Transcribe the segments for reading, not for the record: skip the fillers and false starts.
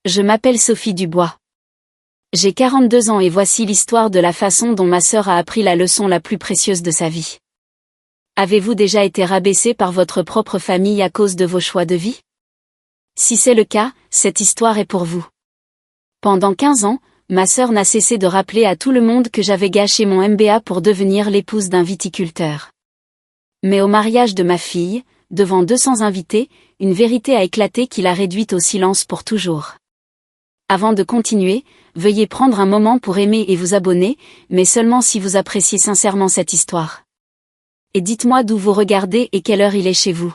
Je m'appelle Sophie Dubois. J'ai 42 ans et voici l'histoire de la façon dont ma sœur a appris la leçon la plus précieuse de sa vie. Avez-vous déjà été rabaissé par votre propre famille à cause de vos choix de vie? Si c'est le cas, cette histoire est pour vous. Pendant 15 ans, ma sœur n'a cessé de rappeler à tout le monde que j'avais gâché mon MBA pour devenir l'épouse d'un viticulteur. Mais au mariage de ma fille, devant 200 invités, une vérité a éclaté qui l'a réduite au silence pour toujours. Avant de continuer, veuillez prendre un moment pour aimer et vous abonner, mais seulement si vous appréciez sincèrement cette histoire. Et dites-moi d'où vous regardez et quelle heure il est chez vous.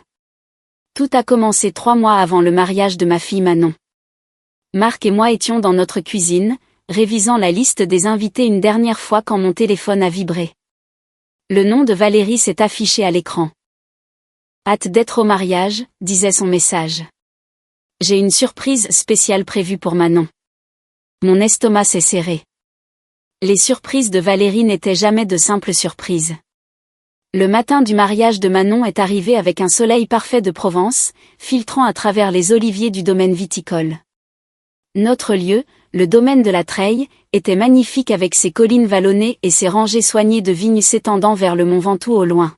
Tout a commencé 3 mois avant le mariage de ma fille Manon. Marc et moi étions dans notre cuisine, révisant la liste des invités une dernière fois quand mon téléphone a vibré. Le nom de Valérie s'est affiché à l'écran. Hâte d'être au mariage, disait son message. J'ai une surprise spéciale prévue pour Manon. Mon estomac s'est serré. Les surprises de Valérie n'étaient jamais de simples surprises. Le matin du mariage de Manon est arrivé avec un soleil parfait de Provence, filtrant à travers les oliviers du domaine viticole. Notre lieu, le domaine de la Treille, était magnifique avec ses collines vallonnées et ses rangées soignées de vignes s'étendant vers le mont Ventoux au loin.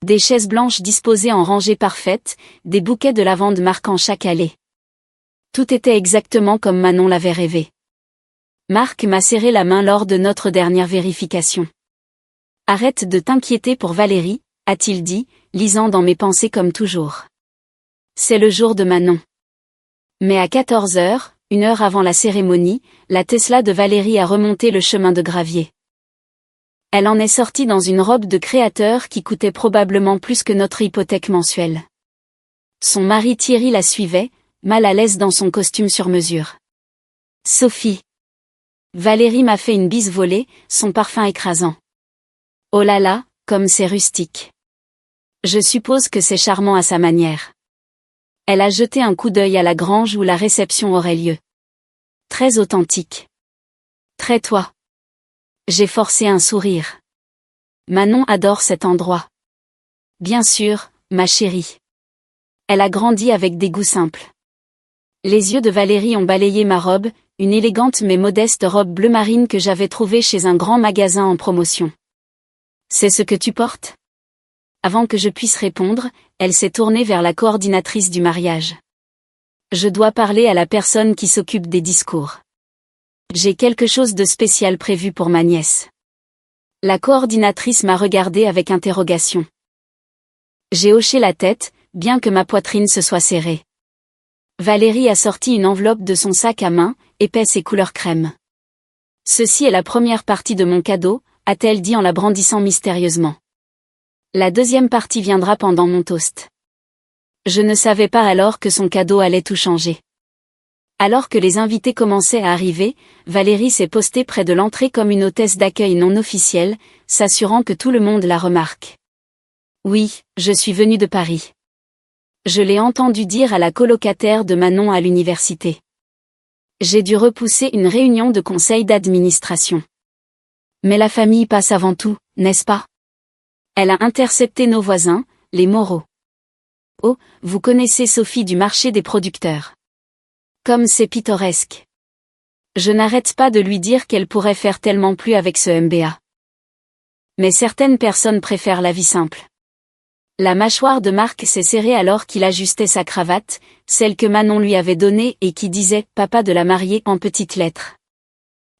Des chaises blanches disposées en rangées parfaites, des bouquets de lavande marquant chaque allée. Tout était exactement comme Manon l'avait rêvé. Marc m'a serré la main lors de notre dernière vérification. « Arrête de t'inquiéter pour Valérie », a-t-il dit, lisant dans mes pensées comme toujours. C'est le jour de Manon. Mais à 14 heures, 1 heure avant la cérémonie, la Tesla de Valérie a remonté le chemin de gravier. Elle en est sortie dans une robe de créateur qui coûtait probablement plus que notre hypothèque mensuelle. Son mari Thierry la suivait, mal à l'aise dans son costume sur mesure. « Sophie. » Valérie m'a fait une bise volée, son parfum écrasant. « Oh là là, comme c'est rustique. » Je suppose que c'est charmant à sa manière. Elle a jeté un coup d'œil à la grange où la réception aurait lieu. Très authentique. Très toi. J'ai forcé un sourire. Manon adore cet endroit. Bien sûr, ma chérie. Elle a grandi avec des goûts simples. Les yeux de Valérie ont balayé ma robe, une élégante mais modeste robe bleu marine que j'avais trouvée chez un grand magasin en promotion. C'est ce que tu portes? Avant que je puisse répondre, elle s'est tournée vers la coordinatrice du mariage. Je dois parler à la personne qui s'occupe des discours. J'ai quelque chose de spécial prévu pour ma nièce. La coordinatrice m'a regardée avec interrogation. J'ai hoché la tête, bien que ma poitrine se soit serrée. Valérie a sorti une enveloppe de son sac à main, épaisse et couleur crème. Ceci est la première partie de mon cadeau, a-t-elle dit en la brandissant mystérieusement. La deuxième partie viendra pendant mon toast. Je ne savais pas alors que son cadeau allait tout changer. Alors que les invités commençaient à arriver, Valérie s'est postée près de l'entrée comme une hôtesse d'accueil non officielle, s'assurant que tout le monde la remarque. Oui, je suis venue de Paris. Je l'ai entendu dire à la colocataire de Manon à l'université. J'ai dû repousser une réunion de conseil d'administration. Mais la famille passe avant tout, n'est-ce pas? Elle a intercepté nos voisins, les Moreau. Oh, vous connaissez Sophie du marché des producteurs. Comme c'est pittoresque. Je n'arrête pas de lui dire qu'elle pourrait faire tellement plus avec ce MBA. Mais certaines personnes préfèrent la vie simple. La mâchoire de Marc s'est serrée alors qu'il ajustait sa cravate, celle que Manon lui avait donnée et qui disait « Papa de la mariée » en petites lettres.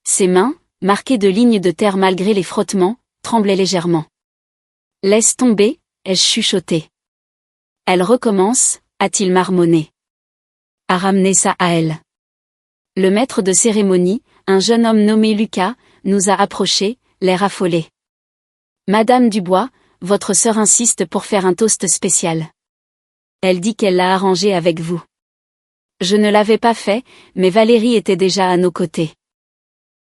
Ses mains, marquées de lignes de terre malgré les frottements, tremblaient légèrement. « Laisse tomber » ai-je chuchoté. « Elle recommence » a-t-il marmonné. A ramené ça à elle. Le maître de cérémonie, un jeune homme nommé Lucas, nous a approchés, l'air affolé. « Madame Dubois, votre sœur insiste pour faire un toast spécial. Elle dit qu'elle l'a arrangé avec vous. » Je ne l'avais pas fait, mais Valérie était déjà à nos côtés.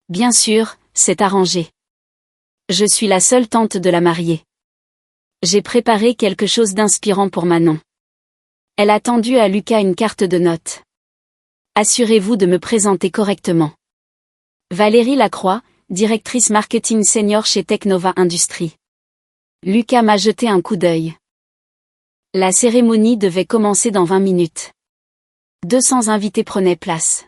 Bien sûr, c'est arrangé. Je suis la seule tante de la mariée. J'ai préparé quelque chose d'inspirant pour Manon. Elle a tendu à Lucas une carte de notes. Assurez-vous de me présenter correctement. Valérie Lacroix, directrice marketing senior chez Technova Industries. Lucas m'a jeté un coup d'œil. La cérémonie devait commencer dans 20 minutes. 200 invités prenaient place.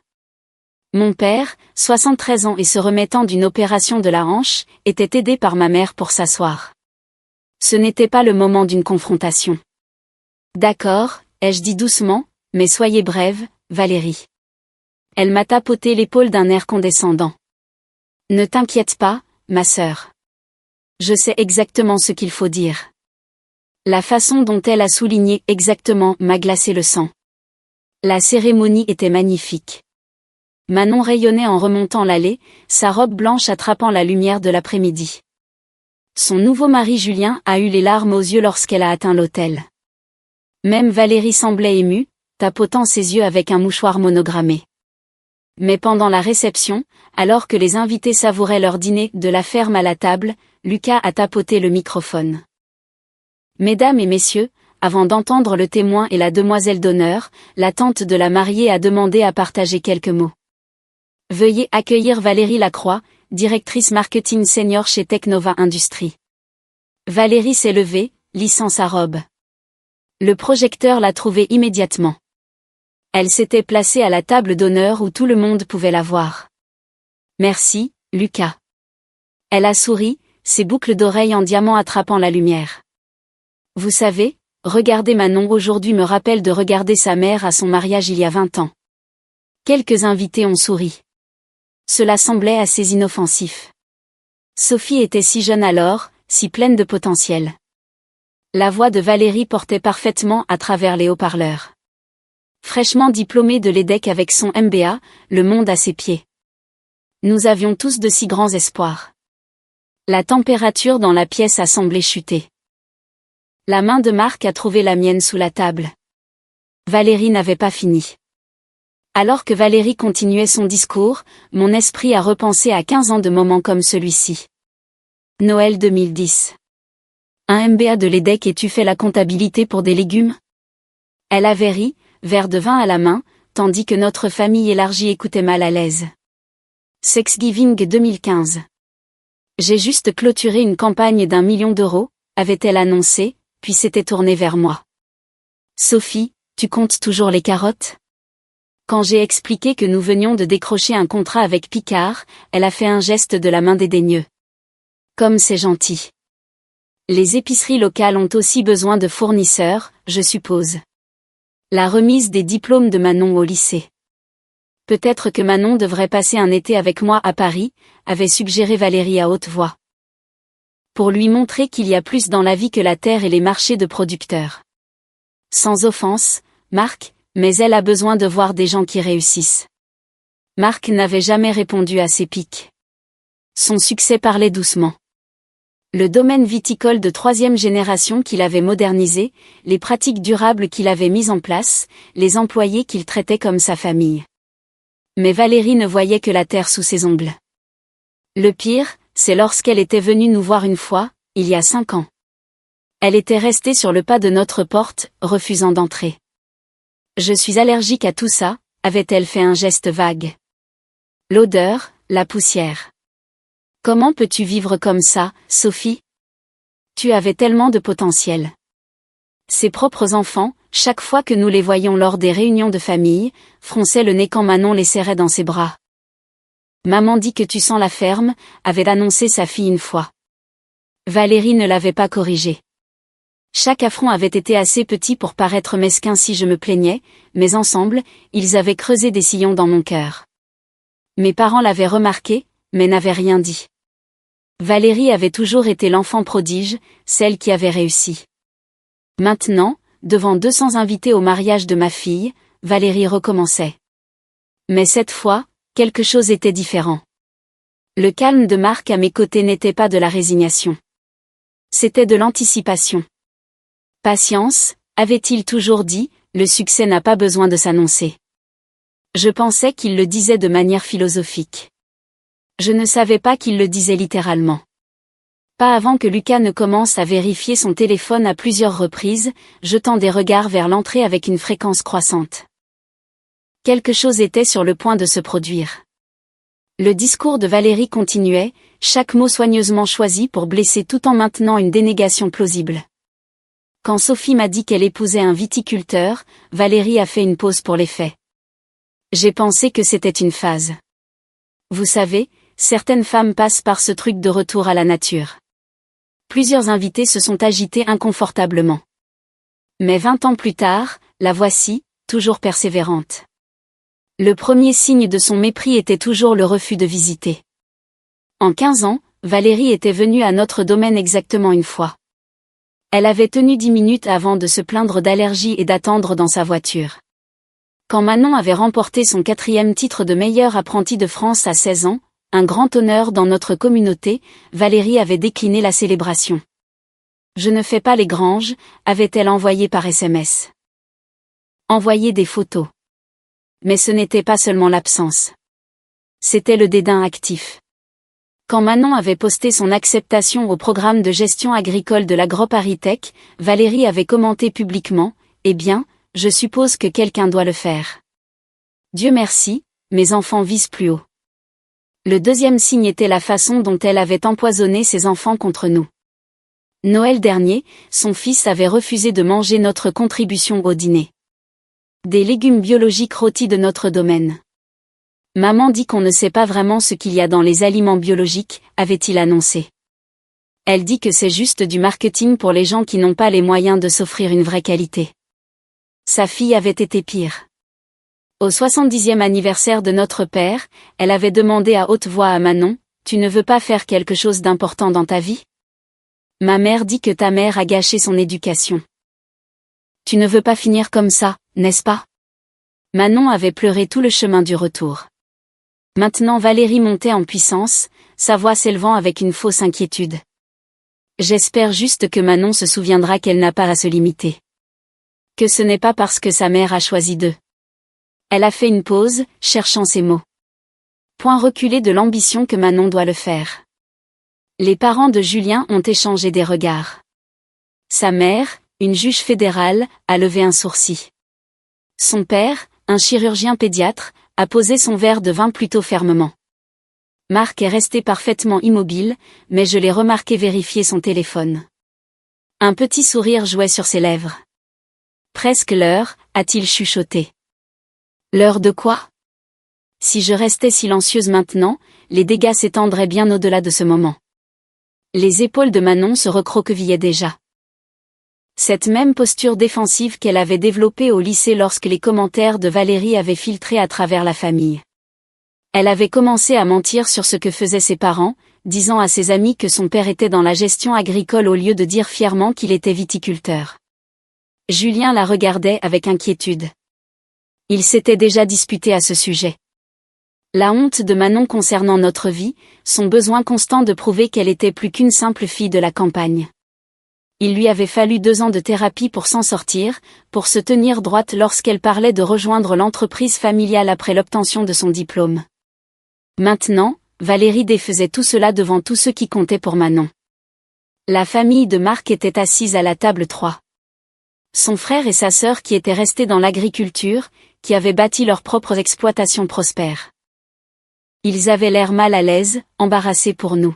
Mon père, 73 ans et se remettant d'une opération de la hanche, était aidé par ma mère pour s'asseoir. Ce n'était pas le moment d'une confrontation. D'accord, ai-je dit doucement, mais soyez brève, Valérie. Elle m'a tapoté l'épaule d'un air condescendant. Ne t'inquiète pas, ma sœur. Je sais exactement ce qu'il faut dire. La façon dont elle a souligné exactement m'a glacé le sang. La cérémonie était magnifique. Manon rayonnait en remontant l'allée, sa robe blanche attrapant la lumière de l'après-midi. Son nouveau mari Julien a eu les larmes aux yeux lorsqu'elle a atteint l'hôtel. Même Valérie semblait émue, tapotant ses yeux avec un mouchoir monogrammé. Mais pendant la réception, alors que les invités savouraient leur dîner de la ferme à la table, Lucas a tapoté le microphone. Mesdames et messieurs, avant d'entendre le témoin et la demoiselle d'honneur, la tante de la mariée a demandé à partager quelques mots. Veuillez accueillir Valérie Lacroix, directrice marketing senior chez Technova Industries. Valérie s'est levée, lissant sa robe. Le projecteur l'a trouvée immédiatement. Elle s'était placée à la table d'honneur où tout le monde pouvait la voir. Merci, Lucas. Elle a souri, ses boucles d'oreilles en diamant attrapant la lumière. Vous savez, regarder Manon aujourd'hui me rappelle de regarder sa mère à son mariage il y a 20 ans. Quelques invités ont souri. Cela semblait assez inoffensif. Sophie était si jeune alors, si pleine de potentiel. La voix de Valérie portait parfaitement à travers les haut-parleurs. Fraîchement diplômée de l'EDEC avec son MBA, le monde à ses pieds. Nous avions tous de si grands espoirs. La température dans la pièce a semblé chuter. La main de Marc a trouvé la mienne sous la table. Valérie n'avait pas fini. Alors que Valérie continuait son discours, mon esprit a repensé à 15 ans de moments comme celui-ci. Noël 2010. Un MBA de l'EDEC et tu fais la comptabilité pour des légumes? Elle avait ri, verre de vin à la main, tandis que notre famille élargie écoutait mal à l'aise. Thanksgiving 2015. J'ai juste clôturé une campagne d'1 million d'euros, avait-elle annoncé, puis s'était tournée vers moi. Sophie, tu comptes toujours les carottes? Quand j'ai expliqué que nous venions de décrocher un contrat avec Picard, elle a fait un geste de la main dédaigneux. Comme c'est gentil. Les épiceries locales ont aussi besoin de fournisseurs, je suppose. La remise des diplômes de Manon au lycée. Peut-être que Manon devrait passer un été avec moi à Paris, avait suggéré Valérie à haute voix. Pour lui montrer qu'il y a plus dans la vie que la terre et les marchés de producteurs. Sans offense, Marc, mais elle a besoin de voir des gens qui réussissent. Marc n'avait jamais répondu à ses piques. Son succès parlait doucement. Le domaine viticole de 3e génération qu'il avait modernisé, les pratiques durables qu'il avait mises en place, les employés qu'il traitait comme sa famille. Mais Valérie ne voyait que la terre sous ses ongles. Le pire, c'est lorsqu'elle était venue nous voir une fois, il y a 5 ans. Elle était restée sur le pas de notre porte, refusant d'entrer. Je suis allergique à tout ça, avait-elle fait un geste vague. L'odeur, la poussière. Comment peux-tu vivre comme ça, Sophie? Tu avais tellement de potentiel. Ses propres enfants, chaque fois que nous les voyions lors des réunions de famille, fronçaient le nez quand Manon les serrait dans ses bras. Maman dit que tu sens la ferme, avait annoncé sa fille une fois. Valérie ne l'avait pas corrigé. Chaque affront avait été assez petit pour paraître mesquin si je me plaignais, mais ensemble, ils avaient creusé des sillons dans mon cœur. Mes parents l'avaient remarqué, mais n'avaient rien dit. Valérie avait toujours été l'enfant prodige, celle qui avait réussi. Maintenant, devant 200 invités au mariage de ma fille, Valérie recommençait. Mais cette fois, quelque chose était différent. Le calme de Marc à mes côtés n'était pas de la résignation. C'était de l'anticipation. Patience, avait-il toujours dit, le succès n'a pas besoin de s'annoncer. Je pensais qu'il le disait de manière philosophique. Je ne savais pas qu'il le disait littéralement. Pas avant que Lucas ne commence à vérifier son téléphone à plusieurs reprises, jetant des regards vers l'entrée avec une fréquence croissante. Quelque chose était sur le point de se produire. Le discours de Valérie continuait, chaque mot soigneusement choisi pour blesser tout en maintenant une dénégation plausible. Quand Sophie m'a dit qu'elle épousait un viticulteur, Valérie a fait une pause pour les faits. J'ai pensé que c'était une phase. Vous savez, certaines femmes passent par ce truc de retour à la nature. Plusieurs invités se sont agités inconfortablement. Mais 20 ans plus tard, la voici, toujours persévérante. Le premier signe de son mépris était toujours le refus de visiter. En 15 ans, Valérie était venue à notre domaine exactement une fois. Elle avait tenu 10 minutes avant de se plaindre d'allergie et d'attendre dans sa voiture. Quand Manon avait remporté son 4e titre de meilleure apprentie de France à 16 ans, un grand honneur dans notre communauté, Valérie avait décliné la célébration. Je ne fais pas les granges, avait-elle envoyé par SMS. Envoyer des photos. Mais ce n'était pas seulement l'absence. C'était le dédain actif. Quand Manon avait posté son acceptation au programme de gestion agricole de l'AgroParisTech, Valérie avait commenté publiquement « Eh bien, je suppose que quelqu'un doit le faire. Dieu merci, mes enfants visent plus haut. » Le deuxième signe était la façon dont elle avait empoisonné ses enfants contre nous. Noël dernier, son fils avait refusé de manger notre contribution au dîner. Des légumes biologiques rôtis de notre domaine. Maman dit qu'on ne sait pas vraiment ce qu'il y a dans les aliments biologiques, avait-il annoncé. Elle dit que c'est juste du marketing pour les gens qui n'ont pas les moyens de s'offrir une vraie qualité. Sa fille avait été pire. Au 70e anniversaire de notre père, elle avait demandé à haute voix à Manon, « Tu ne veux pas faire quelque chose d'important dans ta vie ? Ma mère dit que ta mère a gâché son éducation. Tu ne veux pas finir comme ça, n'est-ce pas ? » Manon avait pleuré tout le chemin du retour. Maintenant Valérie montait en puissance, sa voix s'élevant avec une fausse inquiétude. J'espère juste que Manon se souviendra qu'elle n'a pas à se limiter. Que ce n'est pas parce que sa mère a choisi d'eux. Elle a fait une pause, cherchant ses mots. Point reculé de l'ambition que Manon doit le faire. Les parents de Julien ont échangé des regards. Sa mère, une juge fédérale, a levé un sourcil. Son père, un chirurgien pédiatre, a posé son verre de vin plutôt fermement. Marc est resté parfaitement immobile, mais je l'ai remarqué vérifier son téléphone. Un petit sourire jouait sur ses lèvres. Presque l'heure, a-t-il chuchoté. L'heure de quoi ? Si je restais silencieuse maintenant, les dégâts s'étendraient bien au-delà de ce moment. Les épaules de Manon se recroquevillaient déjà. Cette même posture défensive qu'elle avait développée au lycée lorsque les commentaires de Valérie avaient filtré à travers la famille. Elle avait commencé à mentir sur ce que faisaient ses parents, disant à ses amis que son père était dans la gestion agricole au lieu de dire fièrement qu'il était viticulteur. Julien la regardait avec inquiétude. Il s'était déjà disputé à ce sujet. La honte de Manon concernant notre vie, son besoin constant de prouver qu'elle était plus qu'une simple fille de la campagne. Il lui avait fallu 2 ans de thérapie pour s'en sortir, pour se tenir droite lorsqu'elle parlait de rejoindre l'entreprise familiale après l'obtention de son diplôme. Maintenant, Valérie défaisait tout cela devant tous ceux qui comptaient pour Manon. La famille de Marc était assise à la table 3. Son frère et sa sœur qui étaient restés dans l'agriculture, qui avaient bâti leurs propres exploitations prospères. Ils avaient l'air mal à l'aise, embarrassés pour nous.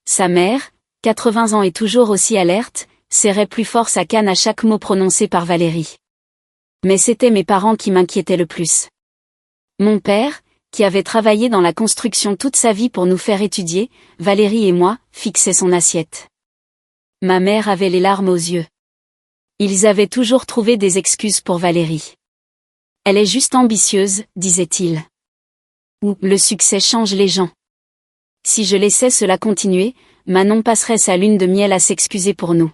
Sa mère, 80 ans et toujours aussi alerte, serrait plus fort sa canne à chaque mot prononcé par Valérie. Mais c'étaient mes parents qui m'inquiétaient le plus. Mon père, qui avait travaillé dans la construction toute sa vie pour nous faire étudier, Valérie et moi, fixait son assiette. Ma mère avait les larmes aux yeux. Ils avaient toujours trouvé des excuses pour Valérie. Elle est juste ambitieuse, disait-il. Ou le succès change les gens. Si je laissais cela continuer, Manon passerait sa lune de miel à s'excuser pour nous.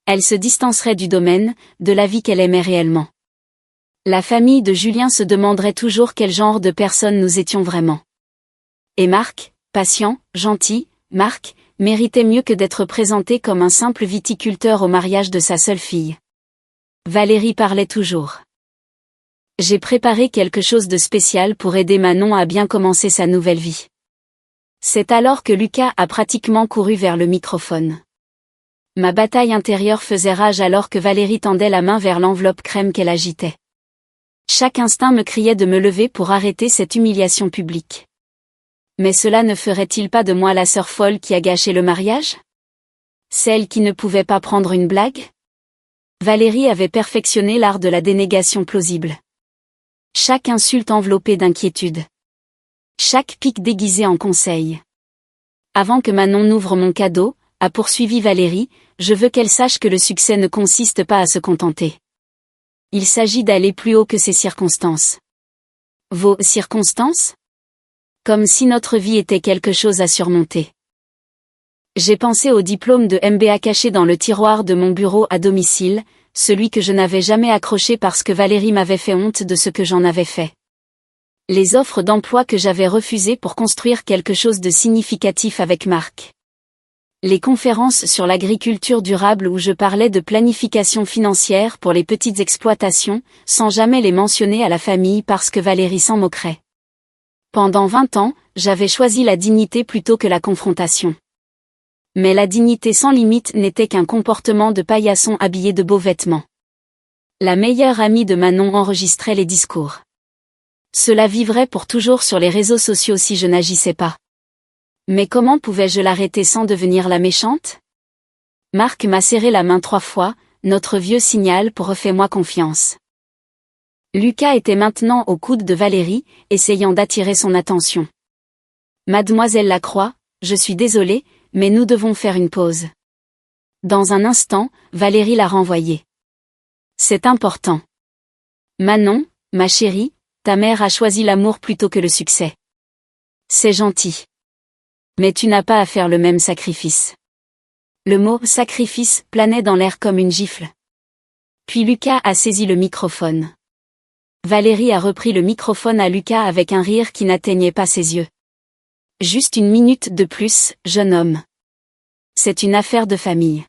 Elle se distancerait du domaine, de la vie qu'elle aimait réellement. La famille de Julien se demanderait toujours quel genre de personne nous étions vraiment. Et Marc, patient, gentil, Marc, méritait mieux que d'être présenté comme un simple viticulteur au mariage de sa seule fille. Valérie parlait toujours. J'ai préparé quelque chose de spécial pour aider Manon à bien commencer sa nouvelle vie. C'est alors que Lucas a pratiquement couru vers le microphone. Ma bataille intérieure faisait rage alors que Valérie tendait la main vers l'enveloppe crème qu'elle agitait. Chaque instinct me criait de me lever pour arrêter cette humiliation publique. Mais cela ne ferait-il pas de moi la sœur folle qui a gâché le mariage ? Celle qui ne pouvait pas prendre une blague ? Valérie avait perfectionné l'art de la dénégation plausible. Chaque insulte enveloppée d'inquiétude. Chaque pic déguisé en conseil. Avant que Manon n'ouvre mon cadeau, a poursuivi Valérie, je veux qu'elle sache que le succès ne consiste pas à se contenter. Il s'agit d'aller plus haut que ses circonstances. Vos circonstances? Comme si notre vie était quelque chose à surmonter. J'ai pensé au diplôme de MBA caché dans le tiroir de mon bureau à domicile, celui que je n'avais jamais accroché parce que Valérie m'avait fait honte de ce que j'en avais fait. Les offres d'emploi que j'avais refusées pour construire quelque chose de significatif avec Marc. Les conférences sur l'agriculture durable où je parlais de planification financière pour les petites exploitations, sans jamais les mentionner à la famille parce que Valérie s'en moquerait. Pendant 20 ans, j'avais choisi la dignité plutôt que la confrontation. Mais la dignité sans limite n'était qu'un comportement de paillasson habillé de beaux vêtements. La meilleure amie de Manon enregistrait les discours. Cela vivrait pour toujours sur les réseaux sociaux si je n'agissais pas. Mais comment pouvais-je l'arrêter sans devenir la méchante? Marc m'a serré la main 3 fois, notre vieux signal pour refais-moi confiance. Lucas était maintenant au coude de Valérie, essayant d'attirer son attention. Mademoiselle Lacroix, je suis désolée, mais nous devons faire une pause. Dans un instant, Valérie l'a renvoyé. C'est important. Manon, ma chérie, ta mère a choisi l'amour plutôt que le succès. C'est gentil. Mais tu n'as pas à faire le même sacrifice. Le mot « sacrifice » planait dans l'air comme une gifle. Puis Lucas a saisi le microphone. Valérie a repris le microphone à Lucas avec un rire qui n'atteignait pas ses yeux. Juste 1 minute de plus, jeune homme. C'est une affaire de famille.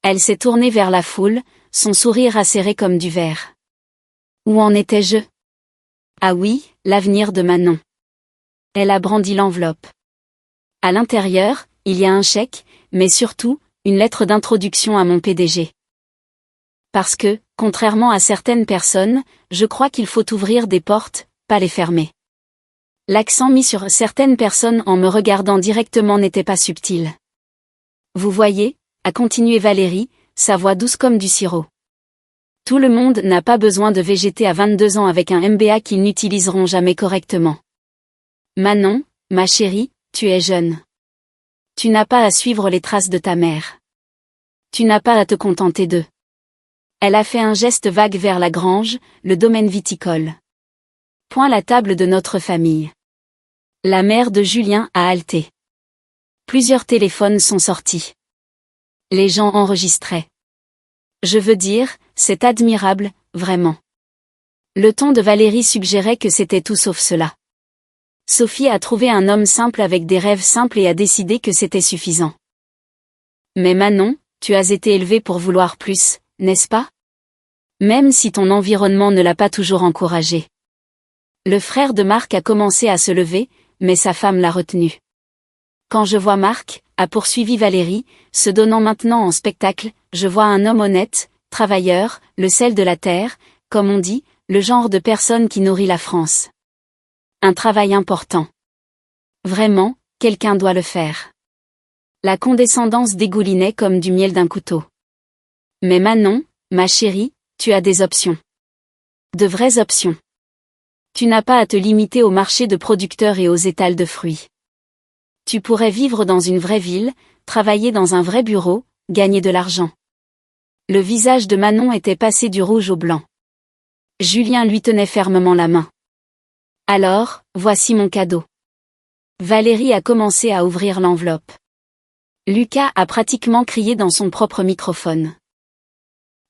Elle s'est tournée vers la foule, son sourire acéré comme du verre. Où en étais-je? Ah oui, l'avenir de Manon. Elle a brandi l'enveloppe. À l'intérieur, il y a un chèque, mais surtout, une lettre d'introduction à mon PDG. Parce que, contrairement à certaines personnes, je crois qu'il faut ouvrir des portes, pas les fermer. L'accent mis sur certaines personnes en me regardant directement n'était pas subtil. Vous voyez, a continué Valérie, sa voix douce comme du sirop. Tout le monde n'a pas besoin de végéter à 22 ans avec un MBA qu'ils n'utiliseront jamais correctement. Manon, ma chérie, tu es jeune. Tu n'as pas à suivre les traces de ta mère. Tu n'as pas à te contenter d'eux. Elle a fait un geste vague vers la grange, le domaine viticole. Point la table de notre famille. La mère de Julien a halté. Plusieurs téléphones sont sortis. Les gens enregistraient. Je veux dire, c'est admirable, vraiment. Le ton de Valérie suggérait que c'était tout sauf cela. Sophie a trouvé un homme simple avec des rêves simples et a décidé que c'était suffisant. Mais Manon, tu as été élevée pour vouloir plus, n'est-ce pas? Même si ton environnement ne l'a pas toujours encouragé. Le frère de Marc a commencé à se lever, mais sa femme l'a retenu. Quand je vois Marc, a poursuivi Valérie, se donnant maintenant en spectacle, je vois un homme honnête, travailleur, le sel de la terre, comme on dit, le genre de personne qui nourrit la France. Un travail important. Vraiment, quelqu'un doit le faire. La condescendance dégoulinait comme du miel d'un couteau. Mais Manon, ma chérie, tu as des options. De vraies options. Tu n'as pas à te limiter au marché de producteurs et aux étals de fruits. Tu pourrais vivre dans une vraie ville, travailler dans un vrai bureau, gagner de l'argent. Le visage de Manon était passé du rouge au blanc. Julien lui tenait fermement la main. Alors, voici mon cadeau. Valérie a commencé à ouvrir l'enveloppe. Lucas a pratiquement crié dans son propre microphone.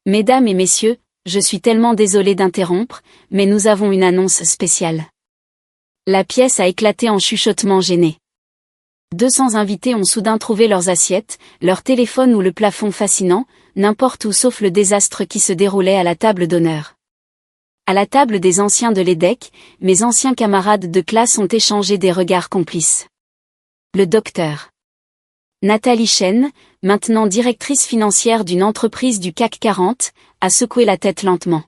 Mesdames et messieurs, je suis tellement désolée d'interrompre, mais nous avons une annonce spéciale. La pièce a éclaté en chuchotements gênés. 200 invités ont soudain trouvé leurs assiettes, leur téléphone ou le plafond fascinant, n'importe où sauf le désastre qui se déroulait à la table d'honneur. À la table des anciens de l'EDEC, mes anciens camarades de classe ont échangé des regards complices. Le docteur Nathalie Chen, maintenant directrice financière d'une entreprise du CAC 40, a secoué la tête lentement.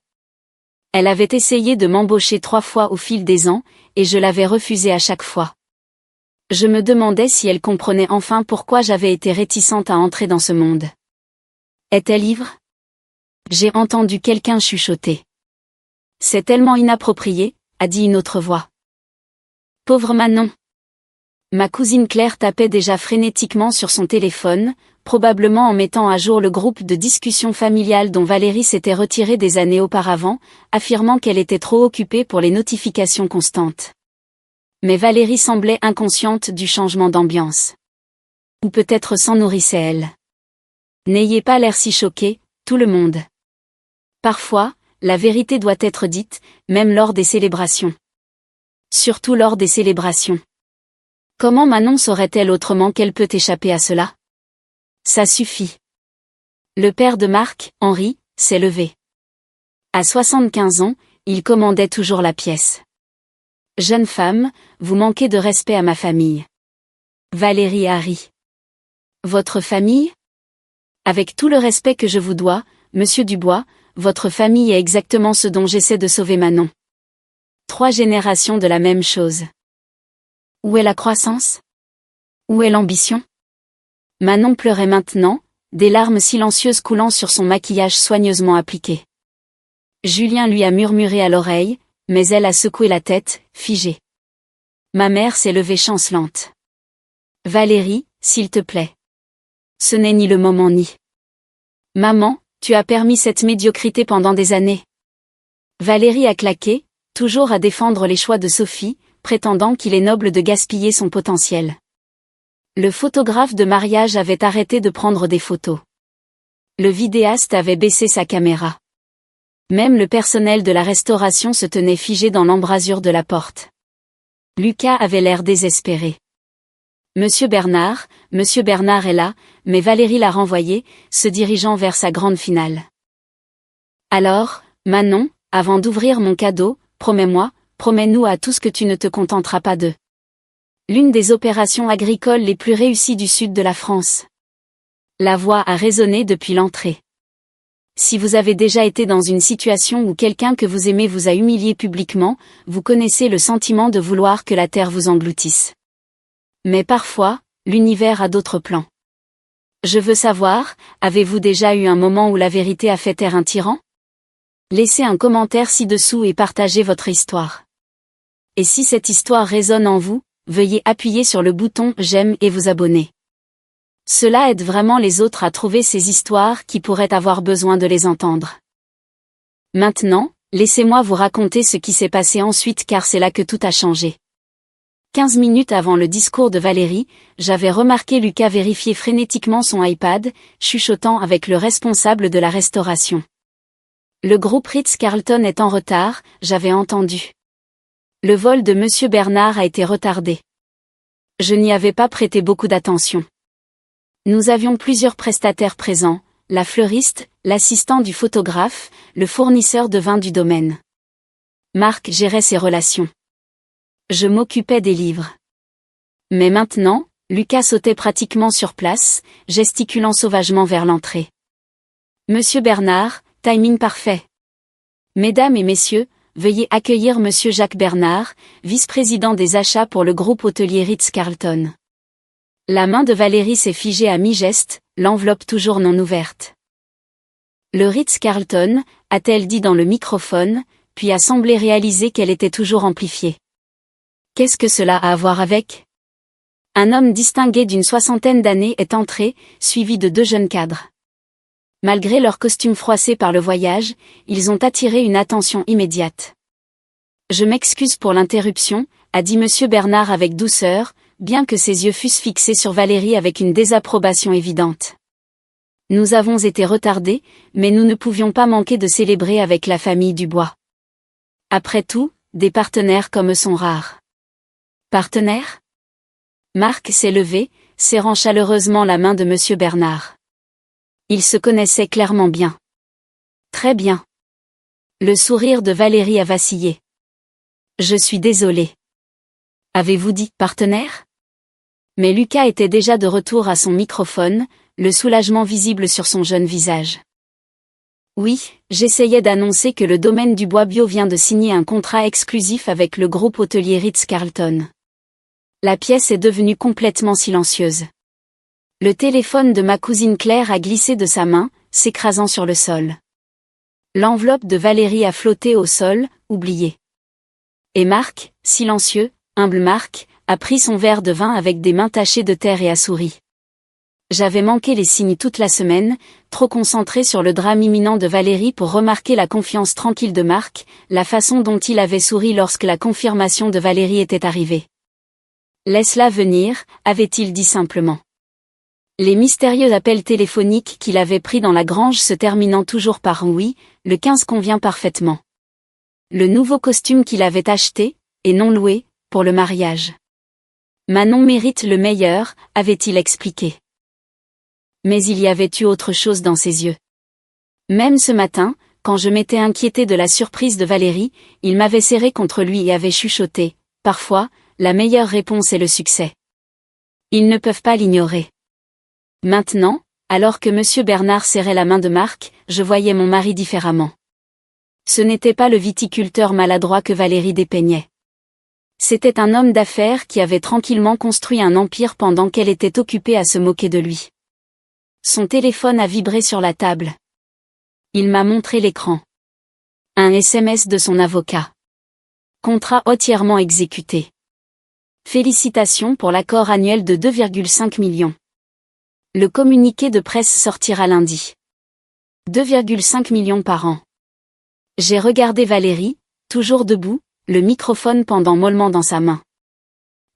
Elle avait essayé de m'embaucher 3 fois au fil des ans, et je l'avais refusé à chaque fois. Je me demandais si elle comprenait enfin pourquoi j'avais été réticente à entrer dans ce monde. Est-elle ivre? J'ai entendu quelqu'un chuchoter. C'est tellement inapproprié, a dit une autre voix. Pauvre Manon. Ma cousine Claire tapait déjà frénétiquement sur son téléphone, probablement en mettant à jour le groupe de discussion familiale dont Valérie s'était retirée des années auparavant, affirmant qu'elle était trop occupée pour les notifications constantes. Mais Valérie semblait inconsciente du changement d'ambiance. Ou peut-être s'en nourrissait-elle. N'ayez pas l'air si choqué, tout le monde. Parfois, la vérité doit être dite, même lors des célébrations. Surtout lors des célébrations. Comment Manon saurait-elle autrement qu'elle peut échapper à cela? Ça suffit. Le père de Marc, Henri, s'est levé. À 75 ans, il commandait toujours la pièce. Jeune femme, vous manquez de respect à ma famille. Valérie a ri. Votre famille? Avec tout le respect que je vous dois, monsieur Dubois, votre famille est exactement ce dont j'essaie de sauver Manon. 3 générations de la même chose. Où est la croissance? Où est l'ambition? Manon pleurait maintenant, des larmes silencieuses coulant sur son maquillage soigneusement appliqué. Julien lui a murmuré à l'oreille, mais elle a secoué la tête, figée. Ma mère s'est levée chancelante. Valérie, s'il te plaît. Ce n'est ni le moment ni. Maman, tu as permis cette médiocrité pendant des années. Valérie a claqué, toujours à défendre les choix de Sophie, prétendant qu'il est noble de gaspiller son potentiel. Le photographe de mariage avait arrêté de prendre des photos. Le vidéaste avait baissé sa caméra. Même le personnel de la restauration se tenait figé dans l'embrasure de la porte. Lucas avait l'air désespéré. Monsieur Bernard est là, mais Valérie l'a renvoyé, se dirigeant vers sa grande finale. Alors, Manon, avant d'ouvrir mon cadeau, promets-nous à tous que tu ne te contenteras pas de l'une des opérations agricoles les plus réussies du sud de la France. La voix a résonné depuis l'entrée. Si vous avez déjà été dans une situation où quelqu'un que vous aimez vous a humilié publiquement, vous connaissez le sentiment de vouloir que la terre vous engloutisse. Mais parfois, l'univers a d'autres plans. Je veux savoir, avez-vous déjà eu un moment où la vérité a fait taire un tyran? Laissez un commentaire ci-dessous et partagez votre histoire. Et si cette histoire résonne en vous, veuillez appuyer sur le bouton j'aime et vous abonner. Cela aide vraiment les autres à trouver ces histoires qui pourraient avoir besoin de les entendre. Maintenant, laissez-moi vous raconter ce qui s'est passé ensuite car c'est là que tout a changé. 15 minutes avant le discours de Valérie, j'avais remarqué Lucas vérifier frénétiquement son iPad, chuchotant avec le responsable de la restauration. Le groupe Ritz-Carlton est en retard, j'avais entendu. Le vol de Monsieur Bernard a été retardé. Je n'y avais pas prêté beaucoup d'attention. Nous avions plusieurs prestataires présents, la fleuriste, l'assistant du photographe, le fournisseur de vin du domaine. Marc gérait ses relations. Je m'occupais des livres. Mais maintenant, Lucas sautait pratiquement sur place, gesticulant sauvagement vers l'entrée. Monsieur Bernard, timing parfait. Mesdames et messieurs, veuillez accueillir Monsieur Jacques Bernard, vice-président des achats pour le groupe hôtelier Ritz-Carlton. La main de Valérie s'est figée à mi-geste, l'enveloppe toujours non ouverte. Le Ritz-Carlton, a-t-elle dit dans le microphone, puis a semblé réaliser qu'elle était toujours amplifiée. Qu'est-ce que cela a à voir avec? Un homme distingué d'une 60aine d'années est entré, suivi de 2 jeunes cadres. Malgré leur costume froissé par le voyage, ils ont attiré une attention immédiate. Je m'excuse pour l'interruption, a dit Monsieur Bernard avec douceur, bien que ses yeux fussent fixés sur Valérie avec une désapprobation évidente. Nous avons été retardés, mais nous ne pouvions pas manquer de célébrer avec la famille Dubois. Après tout, des partenaires comme eux sont rares. Partenaires? Marc s'est levé, serrant chaleureusement la main de Monsieur Bernard. Ils se connaissaient clairement bien. Très bien. Le sourire de Valérie a vacillé. Je suis désolée. Avez-vous dit partenaire? Mais Lucas était déjà de retour à son microphone, le soulagement visible sur son jeune visage. Oui, j'essayais d'annoncer que le domaine du bois bio vient de signer un contrat exclusif avec le groupe hôtelier Ritz-Carlton. La pièce est devenue complètement silencieuse. Le téléphone de ma cousine Claire a glissé de sa main, s'écrasant sur le sol. L'enveloppe de Valérie a flotté au sol, oubliée. Et Marc, silencieux, humble Marc, a pris son verre de vin avec des mains tachées de terre et a souri. J'avais manqué les signes toute la semaine, trop concentré sur le drame imminent de Valérie pour remarquer la confiance tranquille de Marc, la façon dont il avait souri lorsque la confirmation de Valérie était arrivée. Laisse-la venir, avait-il dit simplement. Les mystérieux appels téléphoniques qu'il avait pris dans la grange se terminant toujours par oui, le 15 convient parfaitement. Le nouveau costume qu'il avait acheté, et non loué, pour le mariage. Manon mérite le meilleur, avait-il expliqué. Mais il y avait eu autre chose dans ses yeux. Même ce matin, quand je m'étais inquiété de la surprise de Valérie, il m'avait serré contre lui et avait chuchoté. Parfois, la meilleure réponse est le succès. Ils ne peuvent pas l'ignorer. Maintenant, alors que M. Bernard serrait la main de Marc, je voyais mon mari différemment. Ce n'était pas le viticulteur maladroit que Valérie dépeignait. C'était un homme d'affaires qui avait tranquillement construit un empire pendant qu'elle était occupée à se moquer de lui. Son téléphone a vibré sur la table. Il m'a montré l'écran. Un SMS de son avocat. Contrat entièrement exécuté. Félicitations pour l'accord annuel de 2,5 millions. Le communiqué de presse sortira lundi. 2,5 millions par an. J'ai regardé Valérie, toujours debout, le microphone pendant mollement dans sa main.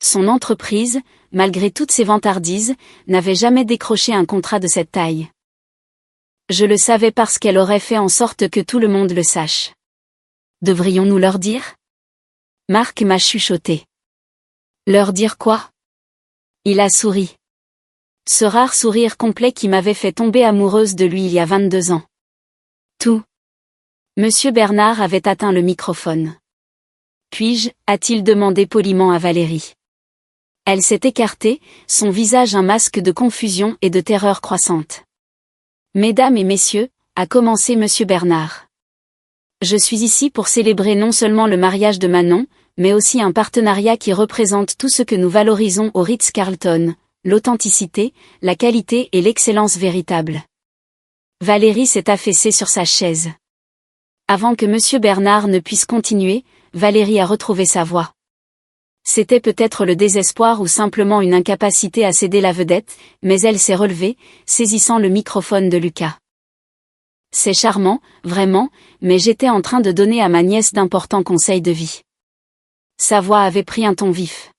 Son entreprise, malgré toutes ses vantardises, n'avait jamais décroché un contrat de cette taille. Je le savais parce qu'elle aurait fait en sorte que tout le monde le sache. Devrions-nous leur dire ? Marc m'a chuchoté. Leur dire quoi ? Il a souri. Ce rare sourire complet qui m'avait fait tomber amoureuse de lui il y a 22 ans. Tout. Monsieur Bernard avait atteint le microphone. Puis-je, a-t-il demandé poliment à Valérie. Elle s'est écartée, son visage un masque de confusion et de terreur croissante. Mesdames et messieurs, a commencé Monsieur Bernard. Je suis ici pour célébrer non seulement le mariage de Manon, mais aussi un partenariat qui représente tout ce que nous valorisons au Ritz-Carlton, l'authenticité, la qualité et l'excellence véritable. Valérie s'est affaissée sur sa chaise. Avant que Monsieur Bernard ne puisse continuer, Valérie a retrouvé sa voix. C'était peut-être le désespoir ou simplement une incapacité à céder la vedette, mais elle s'est relevée, saisissant le microphone de Lucas. C'est charmant, vraiment, mais j'étais en train de donner à ma nièce d'importants conseils de vie. Sa voix avait pris un ton vif.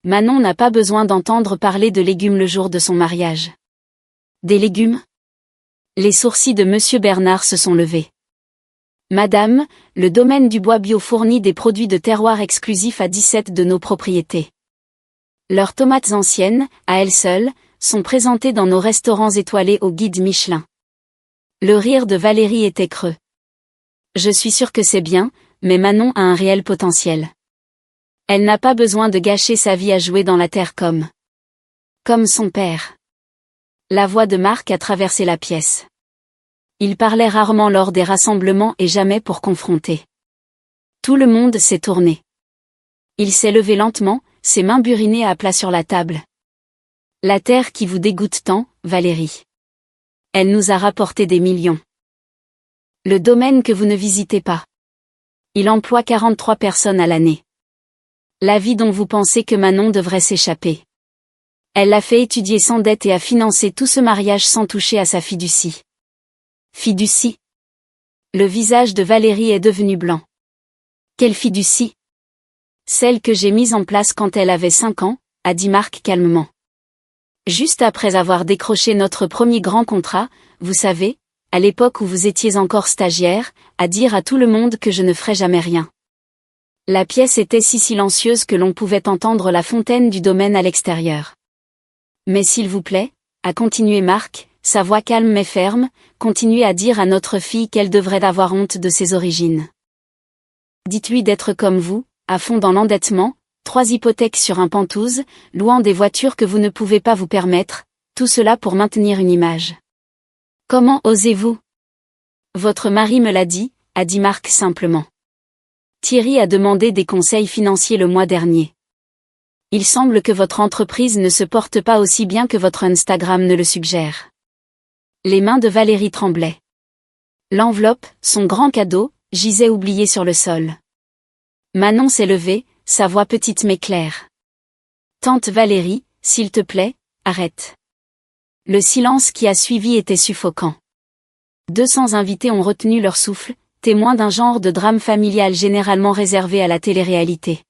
Manon n'a pas besoin d'entendre parler de légumes le jour de son mariage. Des légumes ? Les sourcils de Monsieur Bernard se sont levés. Madame, le domaine du bois bio fournit des produits de terroir exclusifs à 17 de nos propriétés. Leurs tomates anciennes, à elles seules, sont présentées dans nos restaurants étoilés au guide Michelin. Le rire de Valérie était creux. Je suis sûre que c'est bien, mais Manon a un réel potentiel. Elle n'a pas besoin de gâcher sa vie à jouer dans la terre comme son père. La voix de Marc a traversé la pièce. Il parlait rarement lors des rassemblements et jamais pour confronter. Tout le monde s'est tourné. Il s'est levé lentement, ses mains burinées à plat sur la table. La terre qui vous dégoûte tant, Valérie. Elle nous a rapporté des millions. Le domaine que vous ne visitez pas. Il emploie 43 personnes à l'année. La vie dont vous pensez que Manon devrait s'échapper. Elle l'a fait étudier sans dette et a financé tout ce mariage sans toucher à sa fiducie. Fiducie. Le visage de Valérie est devenu blanc. Quelle fiducie ? Celle que j'ai mise en place quand elle avait 5 ans, a dit Marc calmement. Juste après avoir décroché notre premier grand contrat, vous savez, à l'époque où vous étiez encore stagiaire, à dire à tout le monde que je ne ferais jamais rien. La pièce était si silencieuse que l'on pouvait entendre la fontaine du domaine à l'extérieur. Mais s'il vous plaît, a continué Marc, sa voix calme mais ferme, continuez à dire à notre fille qu'elle devrait avoir honte de ses origines. Dites-lui d'être comme vous, à fond dans l'endettement, 3 hypothèques sur un Penthouse, louant des voitures que vous ne pouvez pas vous permettre, tout cela pour maintenir une image. Comment osez-vous ? Votre mari me l'a dit, a dit Marc simplement. Thierry a demandé des conseils financiers le mois dernier. Il semble que votre entreprise ne se porte pas aussi bien que votre Instagram ne le suggère. Les mains de Valérie tremblaient. L'enveloppe, son grand cadeau, gisait oublié sur le sol. Manon s'est levée, sa voix petite mais claire. Tante Valérie, s'il te plaît, arrête. Le silence qui a suivi était suffocant. 200 invités ont retenu leur souffle, témoins d'un genre de drame familial généralement réservé à la télé-réalité.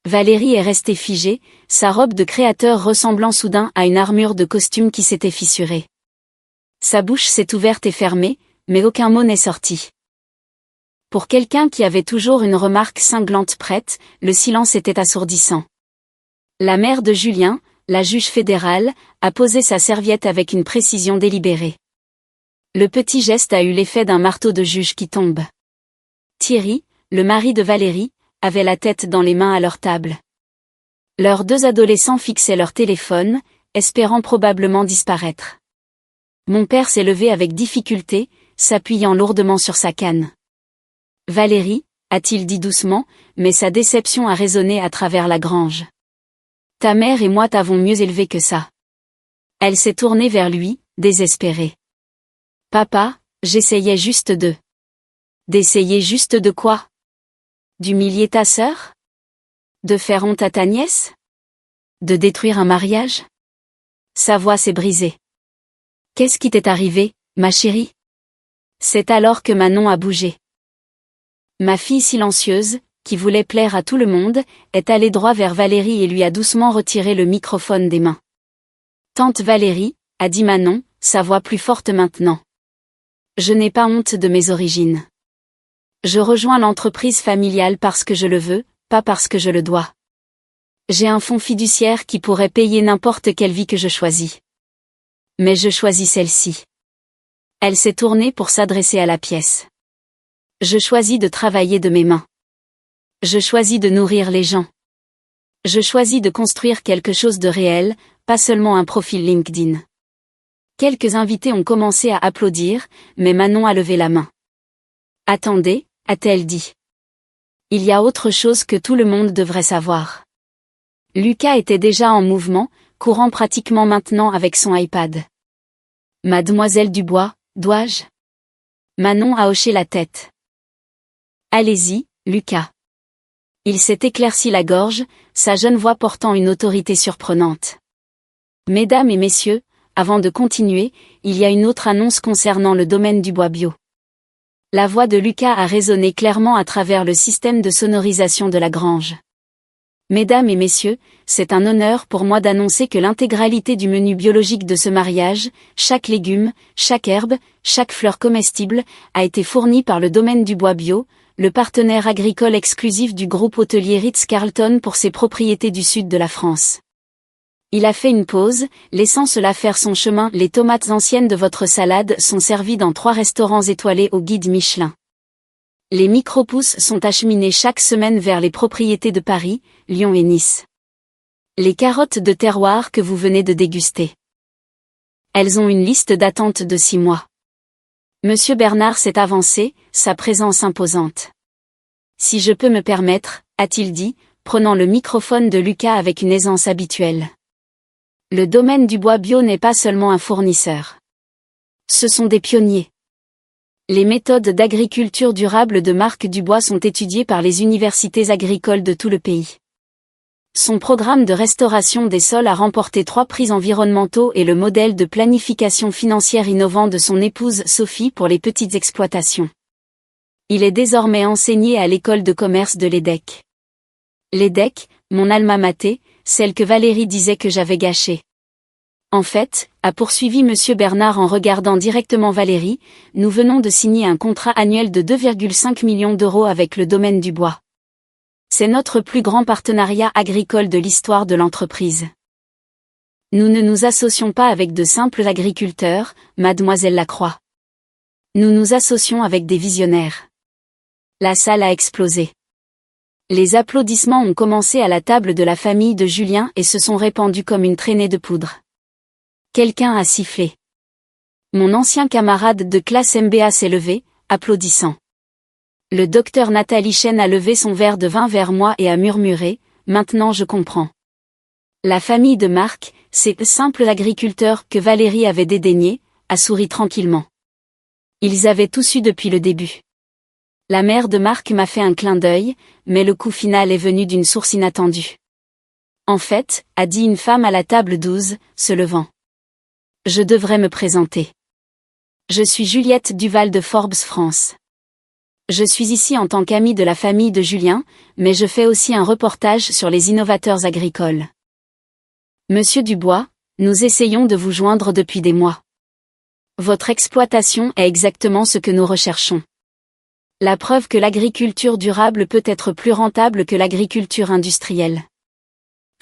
Valérie est restée figée, sa robe de créateur ressemblant soudain à une armure de costume qui s'était fissurée. Sa bouche s'est ouverte et fermée, mais aucun mot n'est sorti. Pour quelqu'un qui avait toujours une remarque cinglante prête, le silence était assourdissant. La mère de Julien, la juge fédérale, a posé sa serviette avec une précision délibérée. Le petit geste a eu l'effet d'un marteau de juge qui tombe. Thierry, le mari de Valérie, avait la tête dans les mains à leur table. Leurs 2 adolescents fixaient leur téléphone, espérant probablement disparaître. Mon père s'est levé avec difficulté, s'appuyant lourdement sur sa canne. Valérie, a-t-il dit doucement, mais sa déception a résonné à travers la grange. Ta mère et moi t'avons mieux élevé que ça. Elle s'est tournée vers lui, désespérée. Papa, j'essayais juste de... D'essayer juste de quoi? D'humilier ta sœur? De faire honte à ta nièce? De détruire un mariage? Sa voix s'est brisée. Qu'est-ce qui t'est arrivé, ma chérie? C'est alors que Manon a bougé. Ma fille silencieuse, qui voulait plaire à tout le monde, est allée droit vers Valérie et lui a doucement retiré le microphone des mains. Tante Valérie, a dit Manon, sa voix plus forte maintenant. Je n'ai pas honte de mes origines. Je rejoins l'entreprise familiale parce que je le veux, pas parce que je le dois. J'ai un fonds fiduciaire qui pourrait payer n'importe quelle vie que je choisis. Mais je choisis celle-ci. Elle s'est tournée pour s'adresser à la pièce. Je choisis de travailler de mes mains. Je choisis de nourrir les gens. Je choisis de construire quelque chose de réel, pas seulement un profil LinkedIn. Quelques invités ont commencé à applaudir, mais Manon a levé la main. Attendez, a-t-elle dit. Il y a autre chose que tout le monde devrait savoir. Lucas était déjà en mouvement, courant pratiquement maintenant avec son iPad. Mademoiselle Dubois, dois-je? Manon a hoché la tête. Allez-y, Lucas. Il s'est éclairci la gorge, sa jeune voix portant une autorité surprenante. Mesdames et messieurs, avant de continuer, il y a une autre annonce concernant le domaine du bois bio. La voix de Lucas a résonné clairement à travers le système de sonorisation de la grange. Mesdames et messieurs, c'est un honneur pour moi d'annoncer que l'intégralité du menu biologique de ce mariage, chaque légume, chaque herbe, chaque fleur comestible, a été fournie par le domaine du bois bio, le partenaire agricole exclusif du groupe hôtelier Ritz-Carlton pour ses propriétés du sud de la France. Il a fait une pause, laissant cela faire son chemin. Les tomates anciennes de votre salade sont servies dans 3 restaurants étoilés au guide Michelin. Les micro-pousses sont acheminées chaque semaine vers les propriétés de Paris, Lyon et Nice. Les carottes de terroir que vous venez de déguster. Elles ont une liste d'attente de 6 mois. Monsieur Bernard s'est avancé, sa présence imposante. Si je peux me permettre, a-t-il dit, prenant le microphone de Lucas avec une aisance habituelle. Le domaine du bois bio n'est pas seulement un fournisseur. Ce sont des pionniers. Les méthodes d'agriculture durable de Marc Dubois sont étudiées par les universités agricoles de tout le pays. Son programme de restauration des sols a remporté 3 prix environnementaux et le modèle de planification financière innovant de son épouse Sophie pour les petites exploitations. Il est désormais enseigné à l'école de commerce de l'EDEC. L'EDEC, mon alma mater, celle que Valérie disait que j'avais gâchée. En fait, a poursuivi Monsieur Bernard en regardant directement Valérie, nous venons de signer un contrat annuel de 2,5 millions d'euros avec le domaine du bois. C'est notre plus grand partenariat agricole de l'histoire de l'entreprise. Nous ne nous associons pas avec de simples agriculteurs, mademoiselle Lacroix. Nous nous associons avec des visionnaires. La salle a explosé. Les applaudissements ont commencé à la table de la famille de Julien et se sont répandus comme une traînée de poudre. Quelqu'un a sifflé. Mon ancien camarade de classe MBA s'est levé, applaudissant. Le docteur Nathalie Chen a levé son verre de vin vers moi et a murmuré, « Maintenant je comprends. » La famille de Marc, ces simples agriculteurs que Valérie avait dédaignés, a souri tranquillement. Ils avaient tout su depuis le début. La mère de Marc m'a fait un clin d'œil, mais le coup final est venu d'une source inattendue. En fait, a dit une femme à la table 12, se levant. Je devrais me présenter. Je suis Juliette Duval de Forbes France. Je suis ici en tant qu'amie de la famille de Julien, mais je fais aussi un reportage sur les innovateurs agricoles. Monsieur Dubois, nous essayons de vous joindre depuis des mois. Votre exploitation est exactement ce que nous recherchons. La preuve que l'agriculture durable peut être plus rentable que l'agriculture industrielle.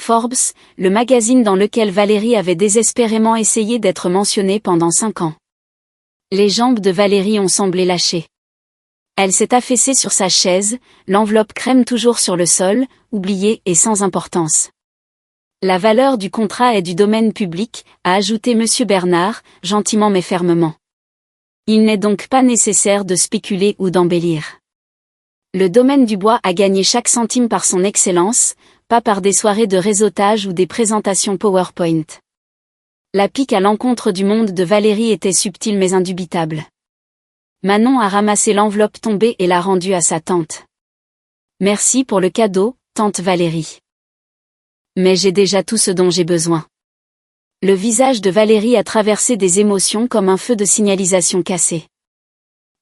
Forbes, le magazine dans lequel Valérie avait désespérément essayé d'être mentionnée pendant 5 ans. Les jambes de Valérie ont semblé lâcher. Elle s'est affaissée sur sa chaise, l'enveloppe crème toujours sur le sol, oubliée et sans importance. La valeur du contrat est du domaine public, a ajouté Monsieur Bernard, gentiment mais fermement. Il n'est donc pas nécessaire de spéculer ou d'embellir. Le domaine du bois a gagné chaque centime par son excellence, pas par des soirées de réseautage ou des présentations PowerPoint. La pique à l'encontre du monde de Valérie était subtile mais indubitable. Manon a ramassé l'enveloppe tombée et l'a rendue à sa tante. Merci pour le cadeau, tante Valérie. Mais j'ai déjà tout ce dont j'ai besoin. Le visage de Valérie a traversé des émotions comme un feu de signalisation cassé.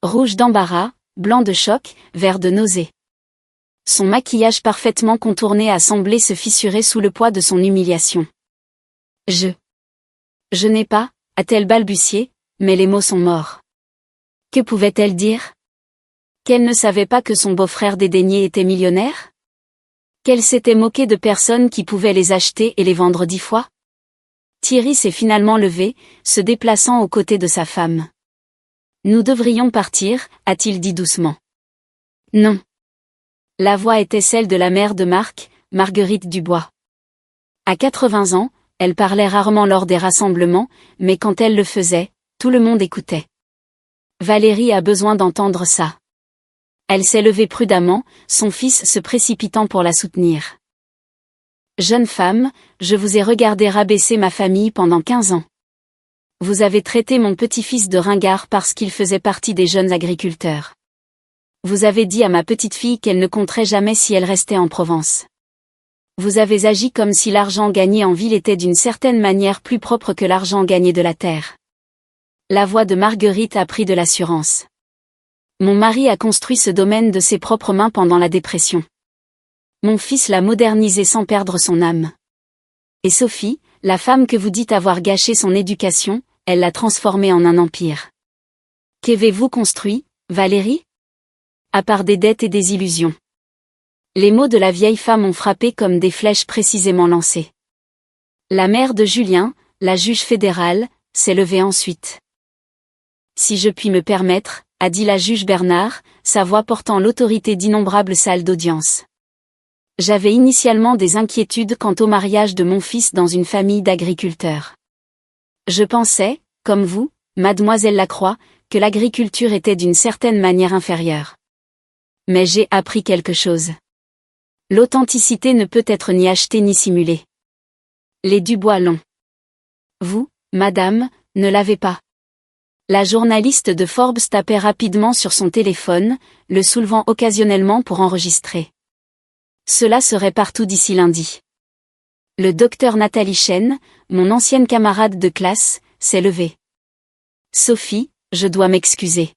Rouge d'embarras, blanc de choc, vert de nausée. Son maquillage parfaitement contourné a semblé se fissurer sous le poids de son humiliation. Je n'ai pas, a-t-elle balbutié, mais les mots sont morts. Que pouvait-elle dire? Qu'elle ne savait pas que son beau-frère dédaigné était millionnaire? Qu'elle s'était moquée de personnes qui pouvaient les acheter et les vendre 10 fois? Thierry s'est finalement levé, se déplaçant aux côtés de sa femme. Nous devrions partir, a-t-il dit doucement. Non. La voix était celle de la mère de Marc, Marguerite Dubois. À 80 ans, elle parlait rarement lors des rassemblements, mais quand elle le faisait, tout le monde écoutait. Valérie a besoin d'entendre ça. Elle s'est levée prudemment, son fils se précipitant pour la soutenir. Jeune femme, je vous ai regardé rabaisser ma famille pendant 15 ans. Vous avez traité mon petit-fils de ringard parce qu'il faisait partie des jeunes agriculteurs. Vous avez dit à ma petite-fille qu'elle ne compterait jamais si elle restait en Provence. Vous avez agi comme si l'argent gagné en ville était d'une certaine manière plus propre que l'argent gagné de la terre. La voix de Marguerite a pris de l'assurance. Mon mari a construit ce domaine de ses propres mains pendant la dépression. Mon fils l'a modernisé sans perdre son âme. Et Sophie, la femme que vous dites avoir gâché son éducation, elle l'a transformée en un empire. Qu'avez-vous construit, Valérie? À part des dettes et des illusions. Les mots de la vieille femme ont frappé comme des flèches précisément lancées. La mère de Julien, la juge fédérale, s'est levée ensuite. Si je puis me permettre, a dit la juge Bernard, sa voix portant l'autorité d'innombrables salles d'audience. J'avais initialement des inquiétudes quant au mariage de mon fils dans une famille d'agriculteurs. Je pensais, comme vous, mademoiselle Lacroix, que l'agriculture était d'une certaine manière inférieure. Mais j'ai appris quelque chose. L'authenticité ne peut être ni achetée ni simulée. Les Dubois l'ont. Vous, madame, ne l'avez pas. La journaliste de Forbes tapait rapidement sur son téléphone, le soulevant occasionnellement pour enregistrer. Cela serait partout d'ici lundi. Le docteur Nathalie Chen, mon ancienne camarade de classe, s'est levée. Sophie, je dois m'excuser.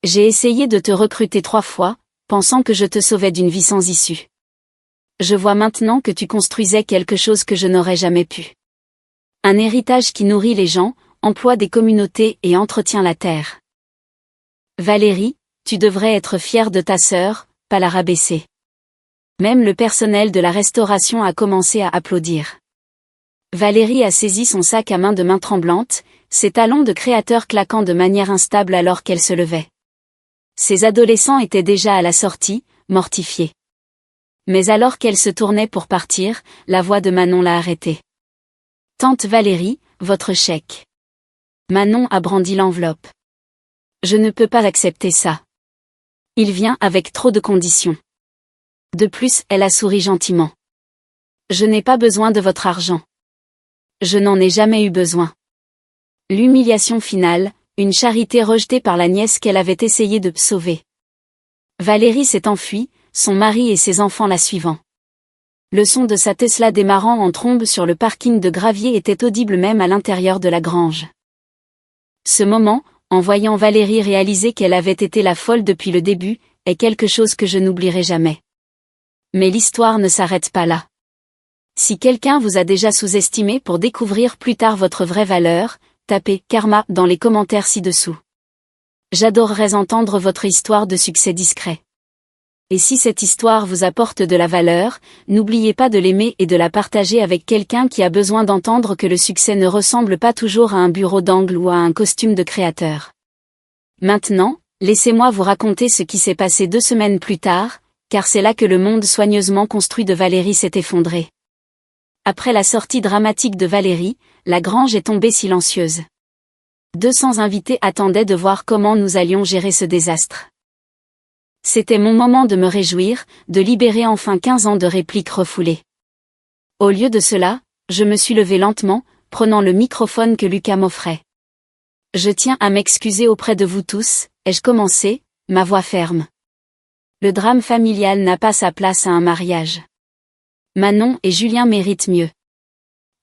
J'ai essayé de te recruter 3 fois, pensant que je te sauvais d'une vie sans issue. Je vois maintenant que tu construisais quelque chose que je n'aurais jamais pu. Un héritage qui nourrit les gens, emploie des communautés et entretient la terre. Valérie, tu devrais être fière de ta sœur, pas la rabaisser. Même le personnel de la restauration a commencé à applaudir. Valérie a saisi son sac à main de main tremblante, ses talons de créateur claquant de manière instable alors qu'elle se levait. Ses adolescents étaient déjà à la sortie, mortifiés. Mais alors qu'elle se tournait pour partir, la voix de Manon l'a arrêtée. Tante Valérie, votre chèque. Manon a brandi l'enveloppe. Je ne peux pas accepter ça. Il vient avec trop de conditions. De plus, elle a souri gentiment. Je n'ai pas besoin de votre argent. Je n'en ai jamais eu besoin. L'humiliation finale, une charité rejetée par la nièce qu'elle avait essayé de sauver. Valérie s'est enfuie, son mari et ses enfants la suivant. Le son de sa Tesla démarrant en trombe sur le parking de gravier était audible même à l'intérieur de la grange. Ce moment, en voyant Valérie réaliser qu'elle avait été la folle depuis le début, est quelque chose que je n'oublierai jamais. Mais l'histoire ne s'arrête pas là. Si quelqu'un vous a déjà sous-estimé pour découvrir plus tard votre vraie valeur, tapez « karma » dans les commentaires ci-dessous. J'adorerais entendre votre histoire de succès discret. Et si cette histoire vous apporte de la valeur, n'oubliez pas de l'aimer et de la partager avec quelqu'un qui a besoin d'entendre que le succès ne ressemble pas toujours à un bureau d'angle ou à un costume de créateur. Maintenant, laissez-moi vous raconter ce qui s'est passé 2 semaines plus tard, car c'est là que le monde soigneusement construit de Valérie s'est effondré. Après la sortie dramatique de Valérie, la grange est tombée silencieuse. 200 invités attendaient de voir comment nous allions gérer ce désastre. C'était mon moment de me réjouir, de libérer enfin 15 ans de répliques refoulées. Au lieu de cela, je me suis levée lentement, prenant le microphone que Lucas m'offrait. Je tiens à m'excuser auprès de vous tous, ai-je commencé, ma voix ferme. Le drame familial n'a pas sa place à un mariage. Manon et Julien méritent mieux.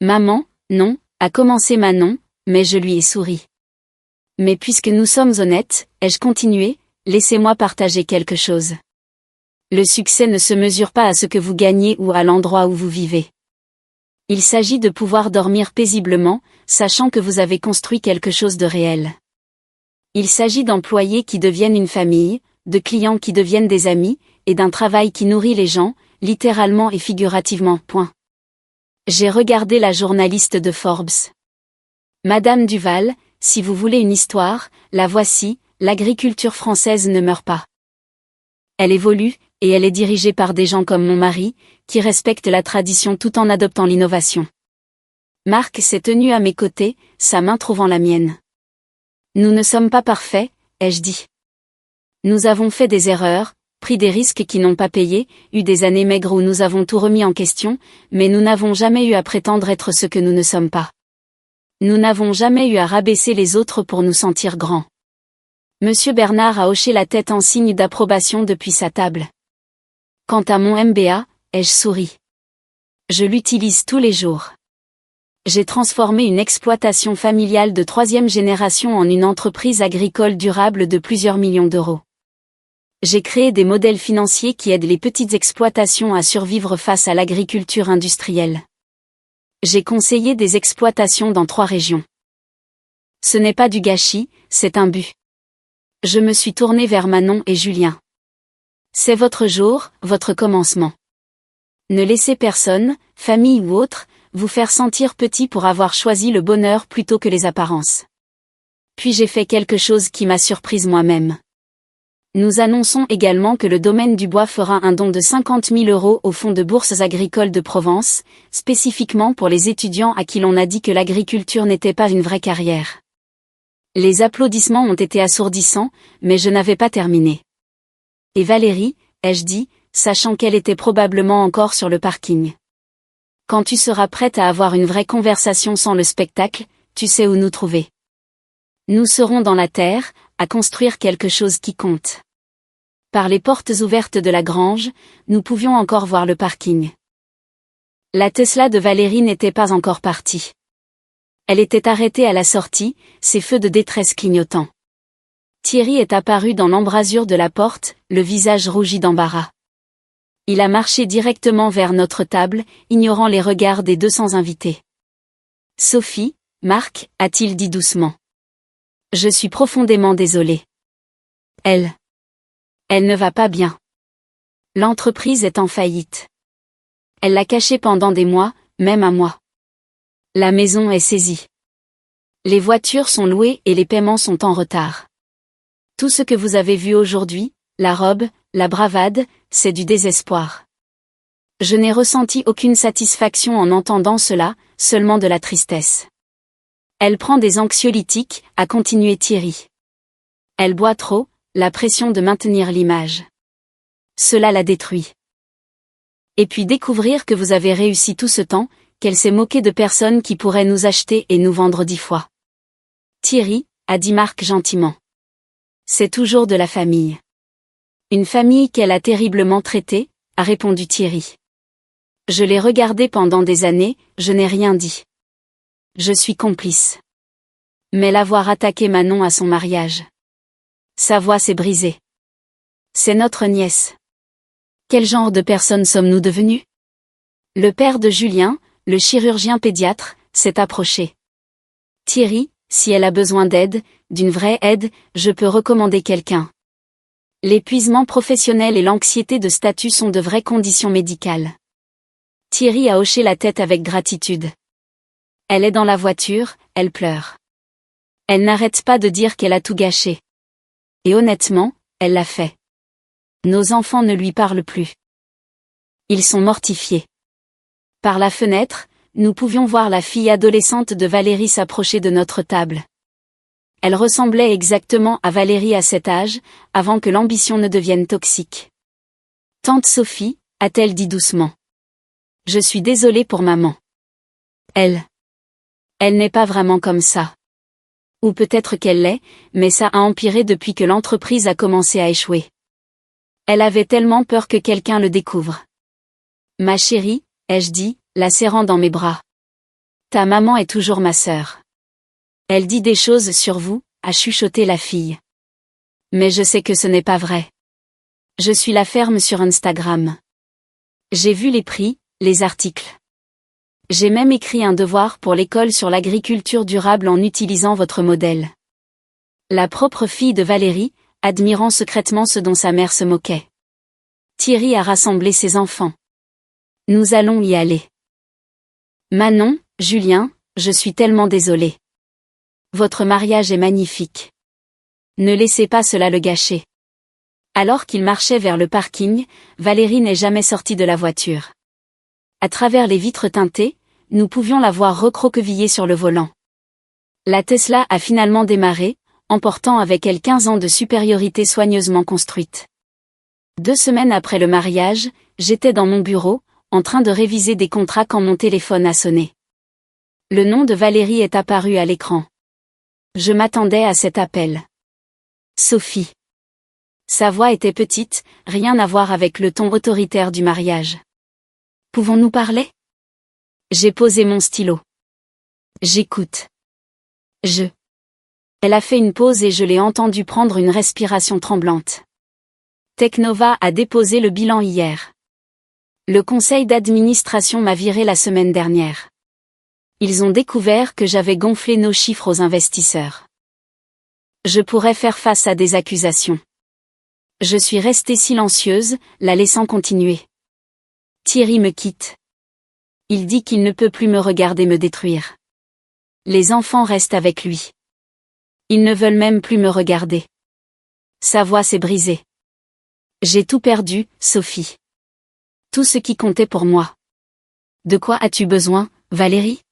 Maman, non, a commencé Manon, mais je lui ai souri. Mais puisque nous sommes honnêtes, ai-je continué, laissez-moi partager quelque chose. Le succès ne se mesure pas à ce que vous gagnez ou à l'endroit où vous vivez. Il s'agit de pouvoir dormir paisiblement, sachant que vous avez construit quelque chose de réel. Il s'agit d'employés qui deviennent une famille, de clients qui deviennent des amis, et d'un travail qui nourrit les gens, littéralement et figurativement. Point. J'ai regardé la journaliste de Forbes. Madame Duval, si vous voulez une histoire, la voici. L'agriculture française ne meurt pas. Elle évolue, et elle est dirigée par des gens comme mon mari, qui respectent la tradition tout en adoptant l'innovation. Marc s'est tenu à mes côtés, sa main trouvant la mienne. Nous ne sommes pas parfaits, ai-je dit. Nous avons fait des erreurs, pris des risques qui n'ont pas payé, eu des années maigres où nous avons tout remis en question, mais nous n'avons jamais eu à prétendre être ce que nous ne sommes pas. Nous n'avons jamais eu à rabaisser les autres pour nous sentir grands. Monsieur Bernard a hoché la tête en signe d'approbation depuis sa table. Quant à mon MBA, ai-je souri. Je l'utilise tous les jours. J'ai transformé une exploitation familiale de 3e génération en une entreprise agricole durable de plusieurs millions d'euros. J'ai créé des modèles financiers qui aident les petites exploitations à survivre face à l'agriculture industrielle. J'ai conseillé des exploitations dans 3 régions. Ce n'est pas du gâchis, c'est un but. Je me suis tournée vers Manon et Julien. C'est votre jour, votre commencement. Ne laissez personne, famille ou autre, vous faire sentir petit pour avoir choisi le bonheur plutôt que les apparences. Puis j'ai fait quelque chose qui m'a surprise moi-même. Nous annonçons également que le domaine du bois fera un don de 50 000 € au Fonds de bourses agricoles de Provence, spécifiquement pour les étudiants à qui l'on a dit que l'agriculture n'était pas une vraie carrière. Les applaudissements ont été assourdissants, mais je n'avais pas terminé. Et Valérie, ai-je dit, sachant qu'elle était probablement encore sur le parking. Quand tu seras prête à avoir une vraie conversation sans le spectacle, tu sais où nous trouver. Nous serons dans la terre, à construire quelque chose qui compte. Par les portes ouvertes de la grange, nous pouvions encore voir le parking. La Tesla de Valérie n'était pas encore partie. Elle était arrêtée à la sortie, ses feux de détresse clignotants. Thierry est apparu dans l'embrasure de la porte, le visage rougi d'embarras. Il a marché directement vers notre table, ignorant les regards des 200 invités. Sophie, Marc, a-t-il dit doucement. Je suis profondément désolé. Elle ne va pas bien. L'entreprise est en faillite. Elle l'a cachée pendant des mois, même un mois. La maison est saisie. Les voitures sont louées et les paiements sont en retard. Tout ce que vous avez vu aujourd'hui, la robe, la bravade, c'est du désespoir. Je n'ai ressenti aucune satisfaction en entendant cela, seulement de la tristesse. Elle prend des anxiolytiques, a continué Thierry. Elle boit trop, la pression de maintenir l'image. Cela la détruit. Et puis découvrir que vous avez réussi tout ce temps, qu'elle s'est moquée de personnes qui pourraient nous acheter et nous vendre 10 fois. Thierry, a dit Marc gentiment. C'est toujours de la famille. Une famille qu'elle a terriblement traitée, a répondu Thierry. Je l'ai regardé pendant des années, je n'ai rien dit. Je suis complice. Mais l'avoir attaqué Manon à son mariage. Sa voix s'est brisée. C'est notre nièce. Quel genre de personne sommes-nous devenus? Le père de Julien, le chirurgien pédiatre, s'est approché. Thierry, si elle a besoin d'aide, d'une vraie aide, je peux recommander quelqu'un. L'épuisement professionnel et l'anxiété de statut sont de vraies conditions médicales. Thierry a hoché la tête avec gratitude. Elle est dans la voiture, elle pleure. Elle n'arrête pas de dire qu'elle a tout gâché. Et honnêtement, elle l'a fait. Nos enfants ne lui parlent plus. Ils sont mortifiés. Par la fenêtre, nous pouvions voir la fille adolescente de Valérie s'approcher de notre table. Elle ressemblait exactement à Valérie à cet âge, avant que l'ambition ne devienne toxique. Tante Sophie, a-t-elle dit doucement. Je suis désolée pour maman. Elle n'est pas vraiment comme ça. Ou peut-être qu'elle l'est, mais ça a empiré depuis que l'entreprise a commencé à échouer. Elle avait tellement peur que quelqu'un le découvre. Ma chérie, ai-je dit, la serrant dans mes bras. Ta maman est toujours ma sœur. Elle dit des choses sur vous, a chuchoté la fille. Mais je sais que ce n'est pas vrai. Je suis la ferme sur Instagram. J'ai vu les prix, les articles. J'ai même écrit un devoir pour l'école sur l'agriculture durable en utilisant votre modèle. La propre fille de Valérie, admirant secrètement ce dont sa mère se moquait. Thierry a rassemblé ses enfants. Nous allons y aller. Manon, Julien, je suis tellement désolée. Votre mariage est magnifique. Ne laissez pas cela le gâcher. Alors qu'il marchait vers le parking, Valérie n'est jamais sortie de la voiture. À travers les vitres teintées, nous pouvions la voir recroquevillée sur le volant. La Tesla a finalement démarré, emportant avec elle 15 ans de supériorité soigneusement construite. 2 semaines après le mariage, j'étais dans mon bureau, en train de réviser des contrats quand mon téléphone a sonné. Le nom de Valérie est apparu à l'écran. Je m'attendais à cet appel. Sophie. Sa voix était petite, rien à voir avec le ton autoritaire du mariage. Pouvons-nous parler? J'ai posé mon stylo. J'écoute. Elle a fait une pause et je l'ai entendue prendre une respiration tremblante. Technova a déposé le bilan hier. Le conseil d'administration m'a viré la semaine dernière. Ils ont découvert que j'avais gonflé nos chiffres aux investisseurs. Je pourrais faire face à des accusations. Je suis restée silencieuse, la laissant continuer. Thierry me quitte. Il dit qu'il ne peut plus me regarder me détruire. Les enfants restent avec lui. Ils ne veulent même plus me regarder. Sa voix s'est brisée. J'ai tout perdu, Sophie. Tout ce qui comptait pour moi. De quoi as-tu besoin, Valérie?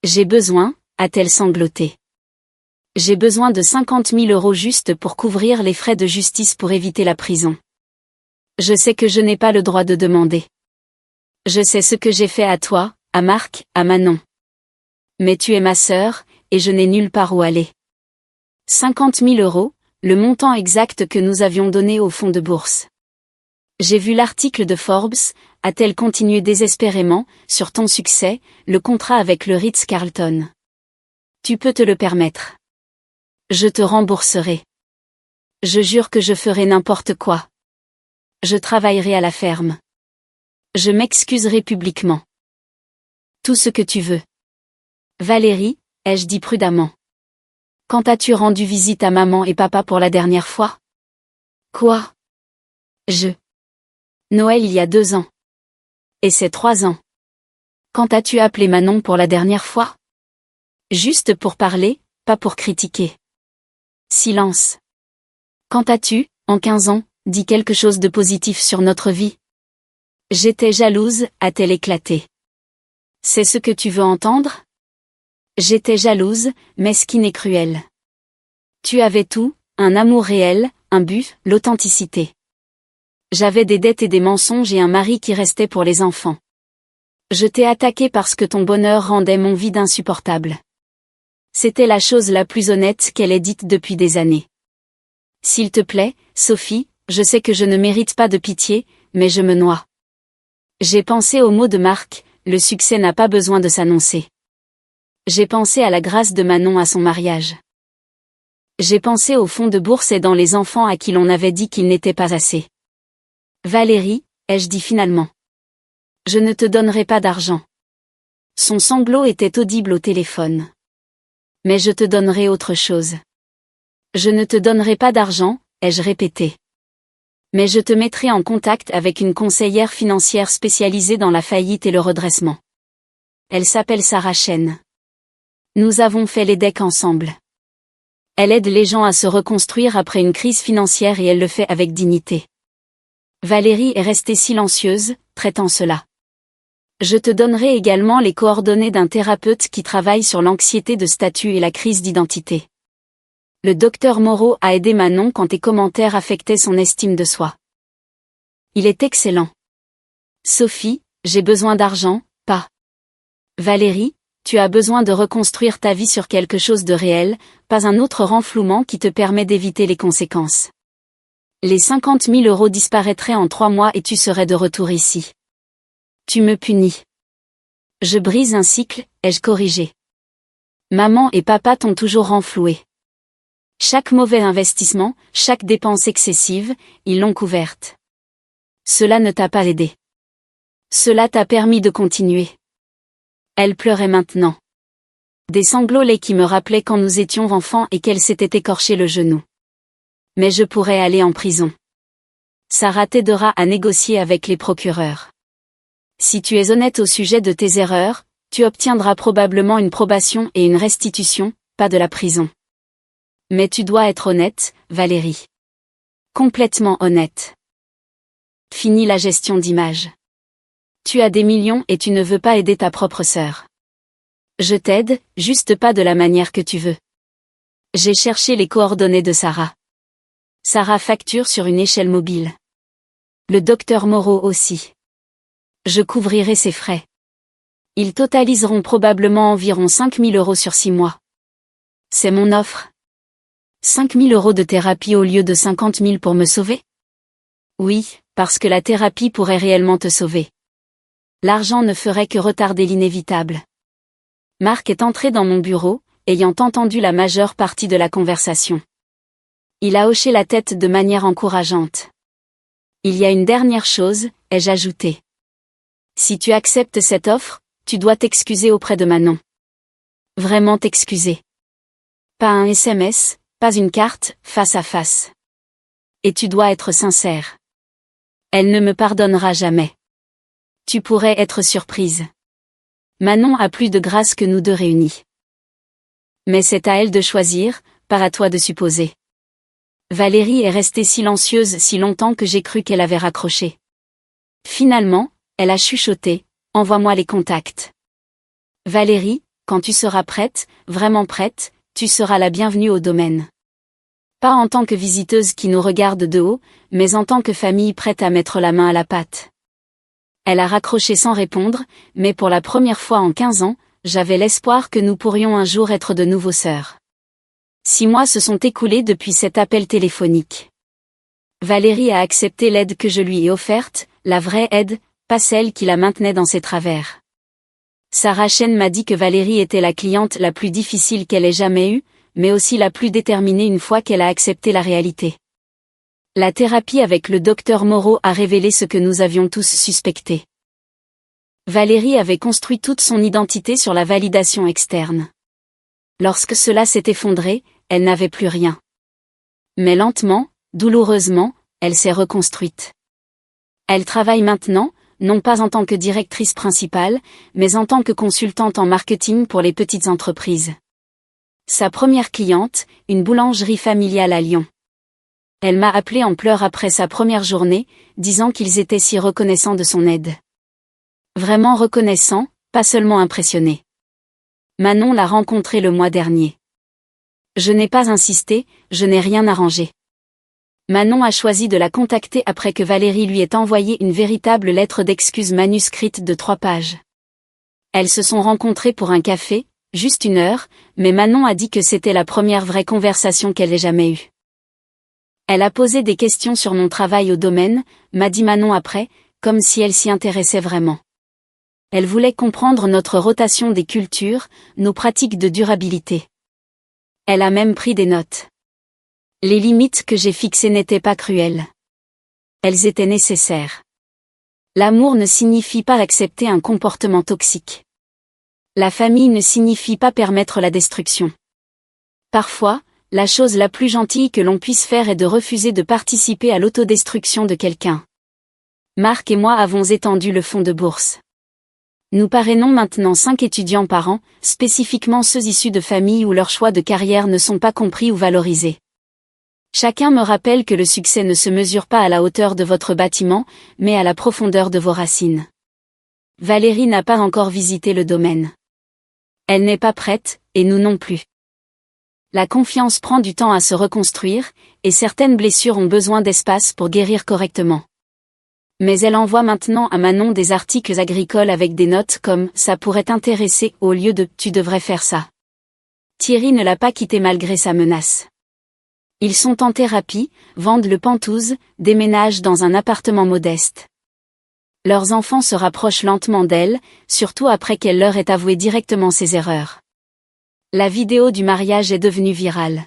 J'ai besoin, a-t-elle sangloté. J'ai besoin de 50 000 € juste pour couvrir les frais de justice pour éviter la prison. Je sais que je n'ai pas le droit de demander. Je sais ce que j'ai fait à toi, à Marc, à Manon. Mais tu es ma sœur, et je n'ai nulle part où aller. 50 000 €, le montant exact que nous avions donné au fonds de bourse. J'ai vu l'article de Forbes, a-t-elle continué désespérément, sur ton succès, le contrat avec le Ritz-Carlton. Tu peux te le permettre. Je te rembourserai. Je jure que je ferai n'importe quoi. Je travaillerai à la ferme. Je m'excuserai publiquement. Tout ce que tu veux. Valérie, ai-je dit prudemment. Quand as-tu rendu visite à maman et papa pour la dernière fois? Quoi? Noël il y a 2 ans. Et c'est 3 ans. Quand as-tu appelé Manon pour la dernière fois? Juste pour parler, pas pour critiquer. Silence. Quand as-tu, en 15 ans, dit quelque chose de positif sur notre vie? J'étais jalouse, a-t-elle éclaté. C'est ce que tu veux entendre? J'étais jalouse, mesquine et cruelle. Tu avais tout, un amour réel, un but, l'authenticité. J'avais des dettes et des mensonges et un mari qui restait pour les enfants. Je t'ai attaqué parce que ton bonheur rendait mon vide insupportable. C'était la chose la plus honnête qu'elle ait dite depuis des années. S'il te plaît, Sophie, Je sais que je ne mérite pas de pitié, mais je me noie. J'ai pensé aux mots de Marc, le succès n'a pas besoin de s'annoncer. J'ai pensé à la grâce de Manon à son mariage. J'ai pensé au fonds de bourse aidant les enfants à qui l'on avait dit qu'ils n'étaient pas assez. Valérie, ai-je dit finalement. Je ne te donnerai pas d'argent. Son sanglot était audible au téléphone. Mais je te donnerai autre chose. Je ne te donnerai pas d'argent, ai-je répété. Mais je te mettrai en contact avec une conseillère financière spécialisée dans la faillite et le redressement. Elle s'appelle Sarah Chen. Nous avons fait les decks ensemble. Elle aide les gens à se reconstruire après une crise financière et elle le fait avec dignité. Valérie est restée silencieuse, traitant cela. Je te donnerai également les coordonnées d'un thérapeute qui travaille sur l'anxiété de statut et la crise d'identité. Le docteur Moreau a aidé Manon quand tes commentaires affectaient son estime de soi. Il est excellent. Sophie, j'ai besoin d'argent, pas. Valérie, tu as besoin de reconstruire ta vie sur quelque chose de réel, pas un autre renflouement qui te permet d'éviter les conséquences. Les 50 000 € disparaîtraient en 3 mois et tu serais de retour ici. Tu me punis. Je brise un cycle, ai-je corrigé. Maman et papa t'ont toujours renfloué. Chaque mauvais investissement, chaque dépense excessive, ils l'ont couverte. Cela ne t'a pas aidé. Cela t'a permis de continuer. Elle pleurait maintenant. Des sanglots laids qui me rappelaient quand nous étions enfants et qu'elle s'était écorché le genou. Mais je pourrais aller en prison. Sarah t'aidera à négocier avec les procureurs. Si tu es honnête au sujet de tes erreurs, tu obtiendras probablement une probation et une restitution, pas de la prison. Mais tu dois être honnête, Valérie. Complètement honnête. Fini la gestion d'image. Tu as des millions et tu ne veux pas aider ta propre sœur. Je t'aide, juste pas de la manière que tu veux. J'ai cherché les coordonnées de Sarah. Sarah facture sur une échelle mobile. Le docteur Moreau aussi. Je couvrirai ses frais. Ils totaliseront probablement environ 5 000 € sur 6 mois. C'est mon offre. 5 000 € de thérapie au lieu de 50 000 pour me sauver? Oui, parce que la thérapie pourrait réellement te sauver. L'argent ne ferait que retarder l'inévitable. Marc est entré dans mon bureau, ayant entendu la majeure partie de la conversation. Il a hoché la tête de manière encourageante. Il y a une dernière chose, ai-je ajouté. Si tu acceptes cette offre, tu dois t'excuser auprès de Manon. Vraiment t'excuser. Pas un SMS, pas une carte, face à face. Et tu dois être sincère. Elle ne me pardonnera jamais. Tu pourrais être surprise. Manon a plus de grâce que nous deux réunis. Mais c'est à elle de choisir, pas à toi de supposer. Valérie est restée silencieuse si longtemps que j'ai cru qu'elle avait raccroché. Finalement, elle a chuchoté, envoie-moi les contacts. Valérie, quand tu seras prête, vraiment prête, tu seras la bienvenue au domaine. Pas en tant que visiteuse qui nous regarde de haut, mais en tant que famille prête à mettre la main à la pâte. Elle a raccroché sans répondre, mais pour la première fois en 15 ans, j'avais l'espoir que nous pourrions un jour être de nouveau sœurs. 6 mois se sont écoulés depuis cet appel téléphonique. Valérie a accepté l'aide que je lui ai offerte, la vraie aide, pas celle qui la maintenait dans ses travers. Sarah Chen m'a dit que Valérie était la cliente la plus difficile qu'elle ait jamais eue, mais aussi la plus déterminée une fois qu'elle a accepté la réalité. La thérapie avec le docteur Moreau a révélé ce que nous avions tous suspecté. Valérie avait construit toute son identité sur la validation externe. Lorsque cela s'est effondré, elle n'avait plus rien. Mais lentement, douloureusement, elle s'est reconstruite. Elle travaille maintenant, non pas en tant que directrice principale, mais en tant que consultante en marketing pour les petites entreprises. Sa première cliente, une boulangerie familiale à Lyon. Elle m'a appelé en pleurs après sa première journée, disant qu'ils étaient si reconnaissants de son aide. Vraiment reconnaissants, pas seulement impressionnés. Manon l'a rencontrée le mois dernier. Je n'ai pas insisté, je n'ai rien arrangé. Manon a choisi de la contacter après que Valérie lui ait envoyé une véritable lettre d'excuse manuscrite de 3 pages. Elles se sont rencontrées pour un café, juste 1 heure, mais Manon a dit que c'était la première vraie conversation qu'elle ait jamais eue. Elle a posé des questions sur mon travail au domaine, m'a dit Manon après, comme si elle s'y intéressait vraiment. Elle voulait comprendre notre rotation des cultures, nos pratiques de durabilité. Elle a même pris des notes. Les limites que j'ai fixées n'étaient pas cruelles. Elles étaient nécessaires. L'amour ne signifie pas accepter un comportement toxique. La famille ne signifie pas permettre la destruction. Parfois, la chose la plus gentille que l'on puisse faire est de refuser de participer à l'autodestruction de quelqu'un. Marc et moi avons étendu le fonds de bourse. Nous parrainons maintenant 5 étudiants par an, spécifiquement ceux issus de familles où leurs choix de carrière ne sont pas compris ou valorisés. Chacun me rappelle que le succès ne se mesure pas à la hauteur de votre bâtiment, mais à la profondeur de vos racines. Valérie n'a pas encore visité le domaine. Elle n'est pas prête, et nous non plus. La confiance prend du temps à se reconstruire, et certaines blessures ont besoin d'espace pour guérir correctement. Mais elle envoie maintenant à Manon des articles agricoles avec des notes comme « ça pourrait t'intéresser » au lieu de « tu devrais faire ça ». Thierry ne l'a pas quitté malgré sa menace. Ils sont en thérapie, vendent le Penthouse, déménagent dans un appartement modeste. Leurs enfants se rapprochent lentement d'elle, surtout après qu'elle leur ait avoué directement ses erreurs. La vidéo du mariage est devenue virale.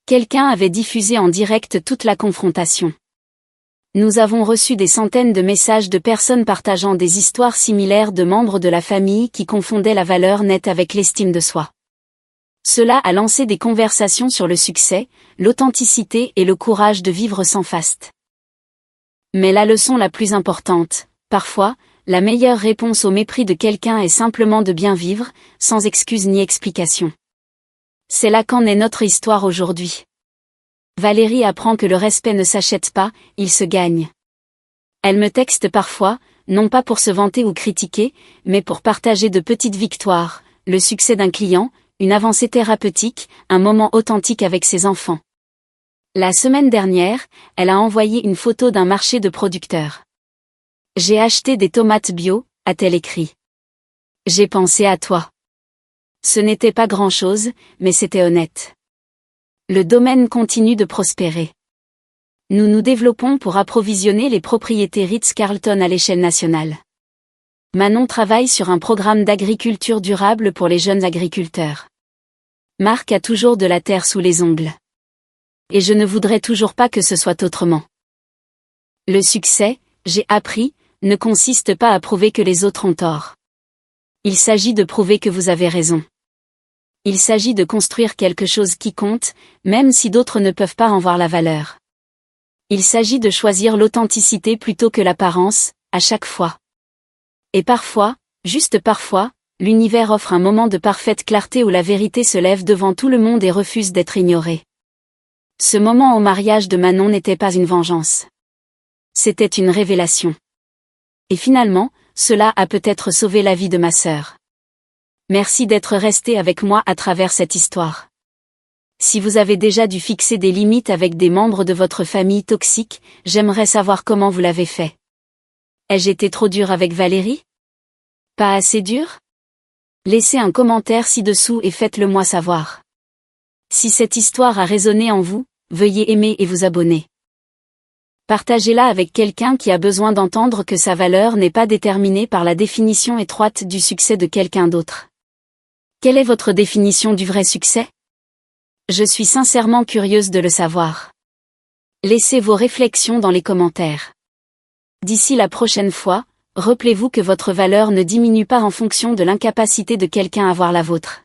Quelqu'un avait diffusé en direct toute la confrontation. Nous avons reçu des centaines de messages de personnes partageant des histoires similaires de membres de la famille qui confondaient la valeur nette avec l'estime de soi. Cela a lancé des conversations sur le succès, l'authenticité et le courage de vivre sans faste. Mais la leçon la plus importante, parfois, la meilleure réponse au mépris de quelqu'un est simplement de bien vivre, sans excuse ni explication. C'est là qu'en est notre histoire aujourd'hui. Valérie apprend que le respect ne s'achète pas, il se gagne. Elle me texte parfois, non pas pour se vanter ou critiquer, mais pour partager de petites victoires, le succès d'un client, une avancée thérapeutique, un moment authentique avec ses enfants. La semaine dernière, elle a envoyé une photo d'un marché de producteurs. « J'ai acheté des tomates bio », a-t-elle écrit. « J'ai pensé à toi. » Ce n'était pas grand-chose, mais c'était honnête. Le domaine continue de prospérer. Nous nous développons pour approvisionner les propriétés Ritz-Carlton à l'échelle nationale. Manon travaille sur un programme d'agriculture durable pour les jeunes agriculteurs. Marc a toujours de la terre sous les ongles. Et je ne voudrais toujours pas que ce soit autrement. Le succès, j'ai appris, ne consiste pas à prouver que les autres ont tort. Il s'agit de prouver que vous avez raison. Il s'agit de construire quelque chose qui compte, même si d'autres ne peuvent pas en voir la valeur. Il s'agit de choisir l'authenticité plutôt que l'apparence, à chaque fois. Et parfois, juste parfois, l'univers offre un moment de parfaite clarté où la vérité se lève devant tout le monde et refuse d'être ignorée. Ce moment au mariage de Manon n'était pas une vengeance. C'était une révélation. Et finalement, cela a peut-être sauvé la vie de ma sœur. Merci d'être resté avec moi à travers cette histoire. Si vous avez déjà dû fixer des limites avec des membres de votre famille toxique, j'aimerais savoir comment vous l'avez fait. Ai-je été trop dur avec Valérie? Pas assez dur? Laissez un commentaire ci-dessous et faites-le moi savoir. Si cette histoire a résonné en vous, veuillez aimer et vous abonner. Partagez-la avec quelqu'un qui a besoin d'entendre que sa valeur n'est pas déterminée par la définition étroite du succès de quelqu'un d'autre. Quelle est votre définition du vrai succès? Je suis sincèrement curieuse de le savoir. Laissez vos réflexions dans les commentaires. D'ici la prochaine fois, rappelez-vous que votre valeur ne diminue pas en fonction de l'incapacité de quelqu'un à voir la vôtre.